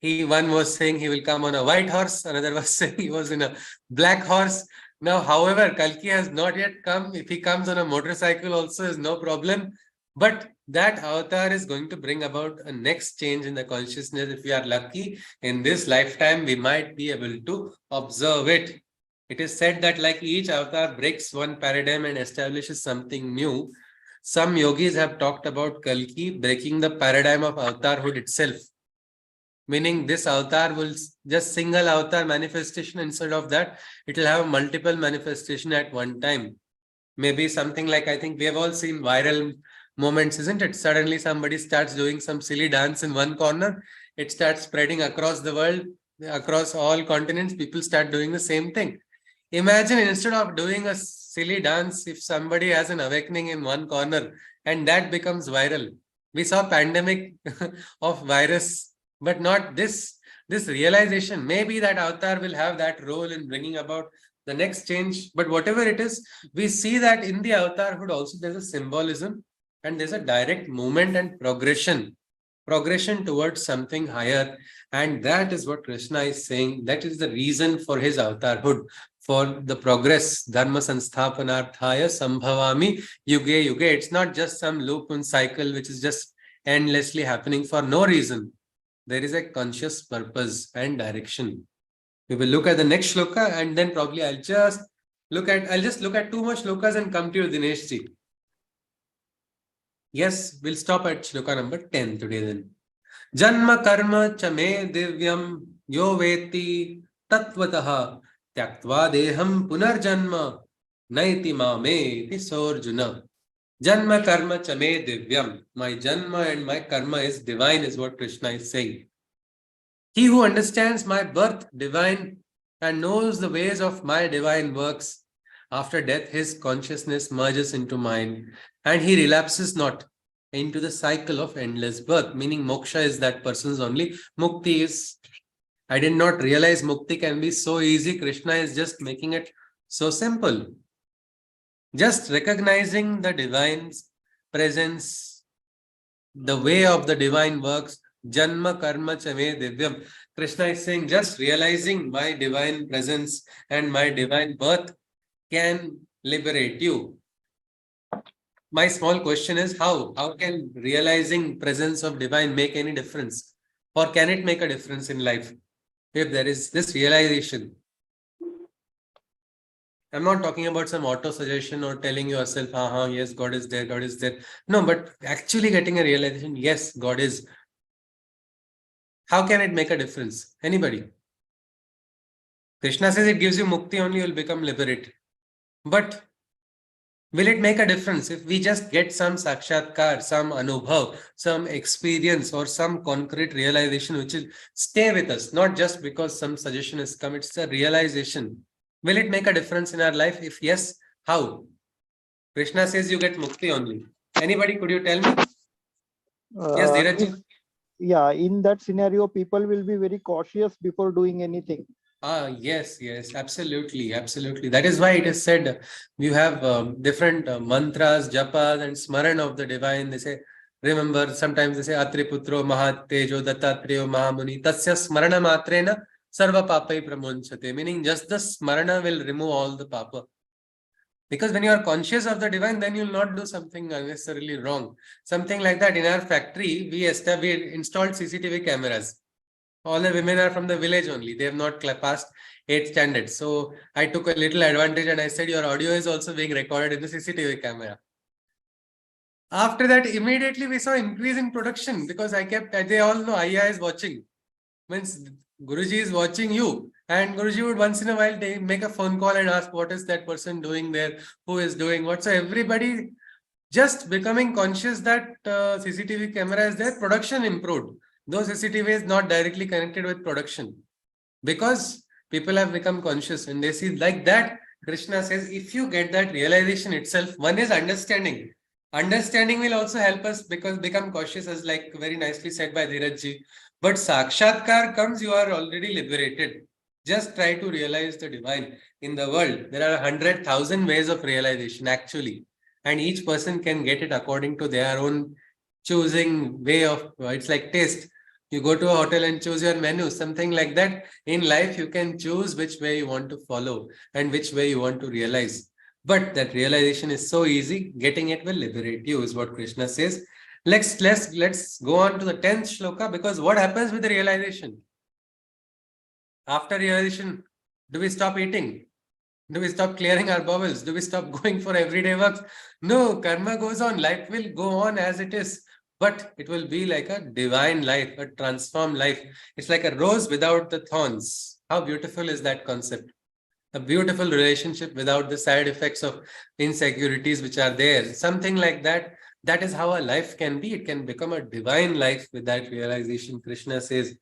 [SPEAKER 1] one was saying he will come on a white horse, another was saying he was in a black horse. Now, however, Kalki has not yet come. If he comes on a motorcycle also is no problem. But that avatar is going to bring about a next change in the consciousness. If we are lucky in this lifetime, we might be able to observe it. It is said that like each avatar breaks one paradigm and establishes something new. Some yogis have talked about Kalki breaking the paradigm of avatarhood itself. Meaning this avatar will just single avatar manifestation. Instead of that, it will have multiple manifestation at one time. Maybe something like, I think we have all seen viral moments, isn't it? Suddenly somebody starts doing some silly dance in one corner. It starts spreading across the world, across all continents. People start doing the same thing. Imagine instead of doing a silly dance, if somebody has an awakening in one corner and that becomes viral. We saw pandemic of virus, but not this realization. Maybe that avatar will have that role in bringing about the next change. But whatever it is, we see that in the avatarhood also there's a symbolism and there's a direct movement and progression towards something higher. And that is what Krishna is saying. That is the reason for his avatarhood, for the progress. Dharma sansthapanarthaya sambhavami yuge yuge. It's not just some loop and cycle which is just endlessly happening for no reason. There is a conscious purpose and direction. We will look at the next shloka and then probably I'll just look at two more shlokas and come to you, Dinesh ji. Yes, we'll stop at shloka number 10 today then. Janma karma chame divyam yo veti tatvataha tyaktva deham punarjanma naiti mame tisorjuna. Janma karma chame divyam. My janma and my karma is divine is what Krishna is saying. He who understands my birth divine and knows the ways of my divine works After death, his consciousness merges into mine and he relapses not into the cycle of endless birth. Meaning moksha is that person's only. Mukti is, I did not realize mukti can be so easy. Krishna is just making it so simple. Just recognizing the divine's presence, the way of the divine works, Janma Karma Chame Divyam. Krishna is saying, just realizing my divine presence and my divine birth can liberate you. My small question is how? How can realizing presence of divine make any difference? Or can it make a difference in life? If there is this realization. I'm not talking about some auto suggestion or telling yourself, yes, God is there, God is there. No, but actually getting a realization, yes, God is. How can it make a difference? Anybody? Krishna says it gives you mukti only, you'll become liberated. But will it make a difference if we just get some sakshatkar, some anubhav, some experience or some concrete realization which will stay with us, not just because some suggestion has come, it's a realization. Will it make a difference in our life? If yes, how? Krishna says you get mukti only. Anybody, could you tell me? Yes, Dheeraj.
[SPEAKER 5] Yeah, in that scenario, people will be very cautious before doing anything.
[SPEAKER 1] Yes, absolutely, absolutely. That is why it is said you have different mantras, japas, and smaran of the divine. They say, remember, sometimes they say, Atriputro Mahatejo Dattatreyo Mahamuni Tasya Smarana Matrena Sarva Papai Pramunchate. Meaning, just the smarana will remove all the papa. Because when you are conscious of the divine, then you will not do something unnecessarily wrong. Something like that. In our factory, we installed CCTV cameras. All the women are from the village only. They have not passed 8th standard. So I took a little advantage and I said, your audio is also being recorded in the CCTV camera. After that, immediately we saw increase in production because they all know Ayya is watching. Means Guruji is watching you. And Guruji would once in a while make a phone call and ask, what is that person doing there? Who is doing what? So everybody just becoming conscious that CCTV camera is there, production improved. Though CCTV is not directly connected with production. Because people have become conscious and they see like that. Krishna says, if you get that realization itself, one is understanding. Understanding will also help us because become cautious, as like very nicely said by Dheeraj ji. But Sakshatkar comes, you are already liberated. Just try to realize the divine. In the world, there are 100,000 ways of realization actually. And each person can get it according to their own choosing way of, it's like taste. You go to a hotel and choose your menu, something like that. In life, you can choose which way you want to follow and which way you want to realize. But that realization is so easy. Getting it will liberate you, is what Krishna says. Let's go on to the 10th shloka, because what happens with the realization? After realization, do we stop eating? Do we stop clearing our bowels? Do we stop going for everyday works? No, karma goes on. Life will go on as it is. But it will be like a divine life, a transformed life. It's like a rose without the thorns. How beautiful is that concept? A beautiful relationship without the side effects of insecurities which are there. Something like that. That is how a life can be. It can become a divine life with that realization. Krishna says,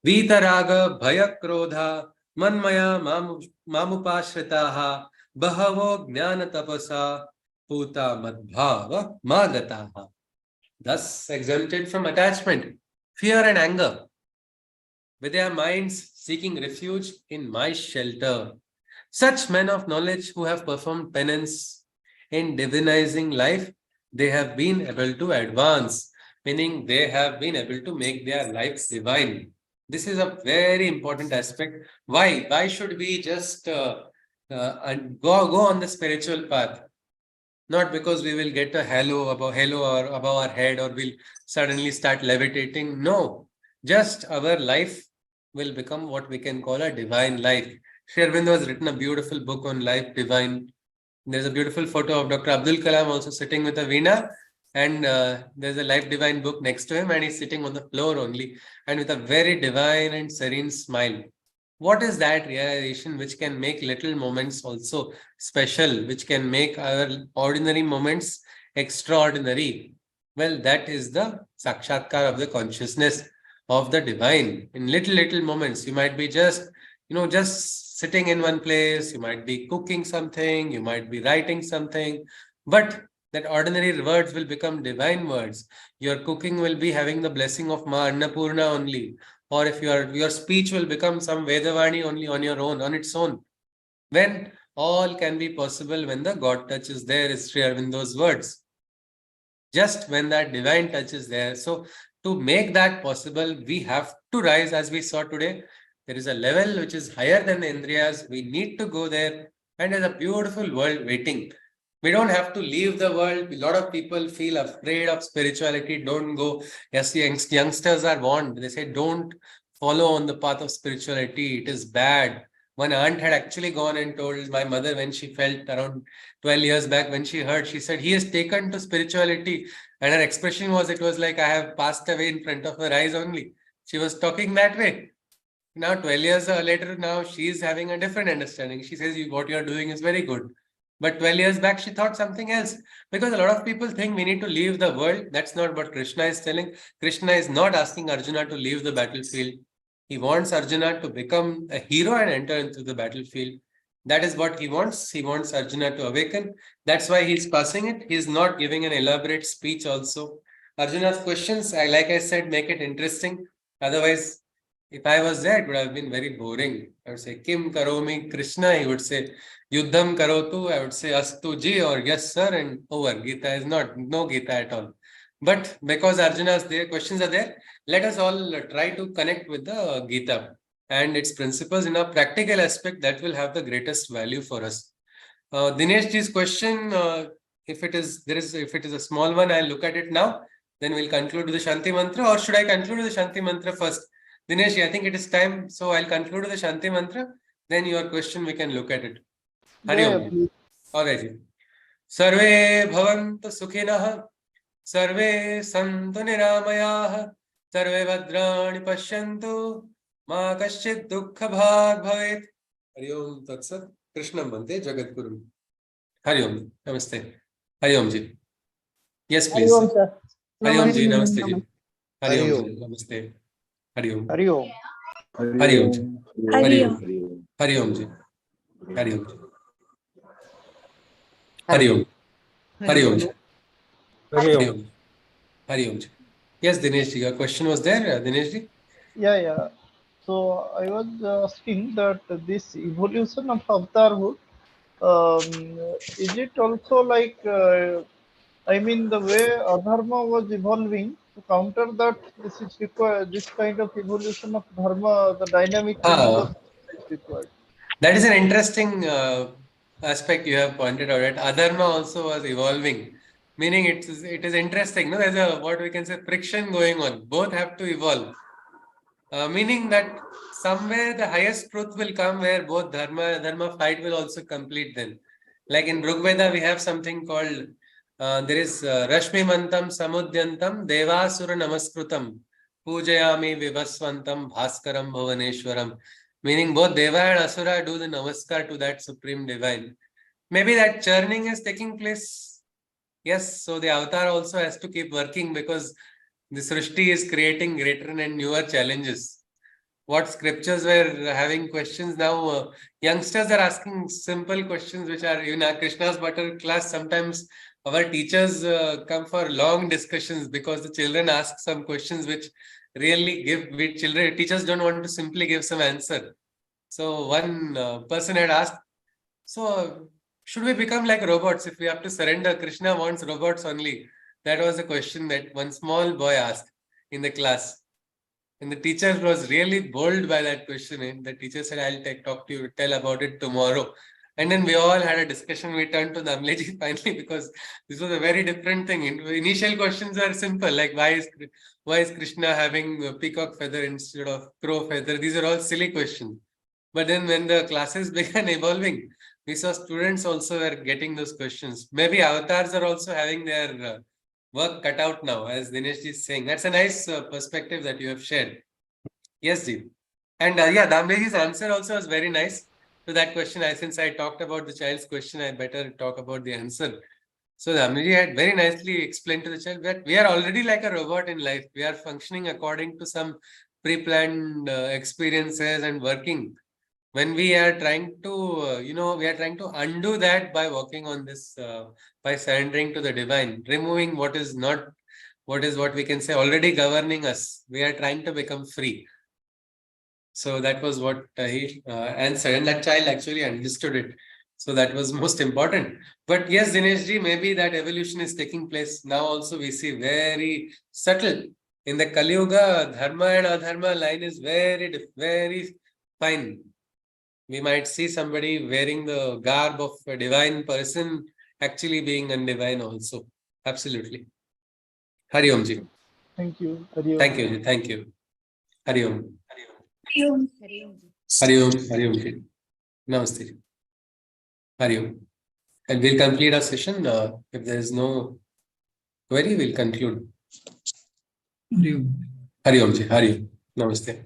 [SPEAKER 1] Vitaraga Bhaya Krodha Manmaya Mamupashritaha Bahavo Jnana Tapasa Puta Madbhava Magataha. Thus exempted from attachment, fear and anger, with their minds seeking refuge in my shelter. Such men of knowledge who have performed penance in divinizing life, they have been able to advance, meaning they have been able to make their lives divine. This is a very important aspect. Why? Why should we just go on the spiritual path? Not because we will get a halo or above our head, or we'll suddenly start levitating. No, just our life will become what we can call a divine life. Sri Aurobindo has written a beautiful book on life divine. There's a beautiful photo of Dr. Abdul Kalam also sitting with a veena, and there's a life divine book next to him, and he's sitting on the floor only, and with a very divine and serene smile. What is that realization which can make little moments also special, which can make our ordinary moments extraordinary? Well, that is the sakshatkar of the consciousness of the divine. In little moments, you might be just sitting in one place, you might be cooking something, you might be writing something, but that ordinary words will become divine words. Your cooking will be having the blessing of Ma Annapurna only. Or if your speech will become some Vedavani only on your own, on its own. When all can be possible when the God touch is there, is Sri Aurobindo's words. Just when that divine touch is there. So to make that possible, we have to rise as we saw today. There is a level which is higher than the Indriyas. We need to go there, and there's a beautiful world waiting. We don't have to leave the world. A lot of people feel afraid of spirituality. Don't go. Yes, youngsters are warned. They say, don't follow on the path of spirituality. It is bad. One aunt had actually gone and told my mother when she felt around 12 years back, when she heard, she said, he has taken to spirituality. And her expression was, it was like, I have passed away in front of her eyes only. She was talking that way. Now, 12 years later, now she is having a different understanding. She says, what you are doing is very good. But 12 years back, she thought something else. Because a lot of people think we need to leave the world. That's not what Krishna is telling. Krishna is not asking Arjuna to leave the battlefield. He wants Arjuna to become a hero and enter into the battlefield. That is what he wants. He wants Arjuna to awaken. That's why he's passing it. He's not giving an elaborate speech also. Arjuna's questions, like I said, make it interesting. Otherwise, if I was there, it would have been very boring. I would say, Kim Karomi Krishna. He would say, Yuddham Karotu. I would say, Astu Ji, or yes, sir, and over. Gita is not, no Gita at all. But because Arjuna's there, questions are there, let us all try to connect with the Gita and its principles in a practical aspect that will have the greatest value for us. Dinesh ji's question, if it is a small one, I'll look at it now. Then we'll conclude with the Shanti Mantra, or should I conclude with the Shanti Mantra first? Dinesh, I think it is time, so I'll conclude with the Shanti Mantra. Then your question, we can look at it. Hari
[SPEAKER 5] Yeah,
[SPEAKER 1] Om.
[SPEAKER 5] please.
[SPEAKER 1] All right. Sarve bhavantu sukhinah. Sarve santu niramayah. Sarve bhadrani pashyantu. Ma kaschid dukkha bhag bhavet. Hari Om Tatsat. Krishna Bande Jagat Guru. Hari Om. Namaste. Hari Om ji. Yes, please.
[SPEAKER 8] Hari Om, sir.
[SPEAKER 1] Hari Om ji.
[SPEAKER 6] Namaste.
[SPEAKER 1] Namaste ji. Hari
[SPEAKER 2] Hari
[SPEAKER 1] Om
[SPEAKER 2] Om.
[SPEAKER 1] ji. Namaste. Hari Om.
[SPEAKER 5] Hari Om.
[SPEAKER 1] Hari Om ji. Hari Om. Hari Om ji. Hari Om ji. Hari Om. Hari Om ji. Hari Om. Hari Om ji. Yes, Dinesh ji. Your question was there, Dinesh ji?
[SPEAKER 5] Yeah. So I was asking that this evolution of avatarhood, is it also like, I mean, the way adharma was evolving, to counter that, this is required, this kind of evolution of dharma, the dynamic range of is required.
[SPEAKER 1] That is an interesting aspect you have pointed out. Right? Adharma also was evolving, meaning it is interesting. No, there's a what we can say friction going on. Both have to evolve, meaning that somewhere the highest truth will come where both dharma and adharma fight will also complete. Then, like in Rigveda, we have something called there is Rashmi Mantam Samudyantam Devasura Namaskrutam Pujayami Vivaswantam Bhaskaram Bhuvaneshwaram. Meaning both Deva and Asura do the namaskar to that supreme divine. Maybe that churning is taking place. Yes, so the avatar also has to keep working because the Srishti is creating greater and newer challenges. What scriptures were having questions now, youngsters are asking simple questions which are in our Krishna's butter class. Sometimes our teachers come for long discussions because the children ask some questions which really teachers don't want to simply give some answer. So one person had asked, so should we become like robots if we have to surrender? Krishna wants robots only. That was a question that one small boy asked in the class. And the teacher was really bold by that question. And the teacher said, I'll tell about it tomorrow. And then we all had a discussion. We turned to Namleji finally because this was a very different thing. Initial questions are simple, like why is Krishna having a peacock feather instead of crow feather? These are all silly questions. But then when the classes began evolving, we saw students also were getting those questions. Maybe avatars are also having their work cut out now, as Dinesh is saying. That's a nice perspective that you have shared. Yes, Ji. And Damleji's answer also was very nice to that question. Since I talked about the child's question, I better talk about the answer. So Damleji had very nicely explained to the child that we are already like a robot in life. We are functioning according to some pre-planned experiences and working. when we are trying to, we are trying to undo that by working on this, by surrendering to the divine, removing what is not, what we can say already governing us. We are trying to become free. So that was what he answered, and that child actually understood it. So that was most important. But yes, Dineshji, maybe that evolution is taking place. Now also we see very subtle. In the Kali Yuga, dharma and adharma line is very fine. We might see somebody wearing the garb of a divine person actually being undivine also. Absolutely. Hari Om Ji.
[SPEAKER 5] Thank you. Hari Om.
[SPEAKER 1] Thank you Ji. Thank you. Hari Om.
[SPEAKER 6] Hari Om.
[SPEAKER 1] Hari Om. Hari Om Ji. Namaste Ji. Hari Om. And we'll complete our session. If there is no query, we'll conclude.
[SPEAKER 9] Hari Om.
[SPEAKER 1] Hari Om Ji. Hari Om. Namaste.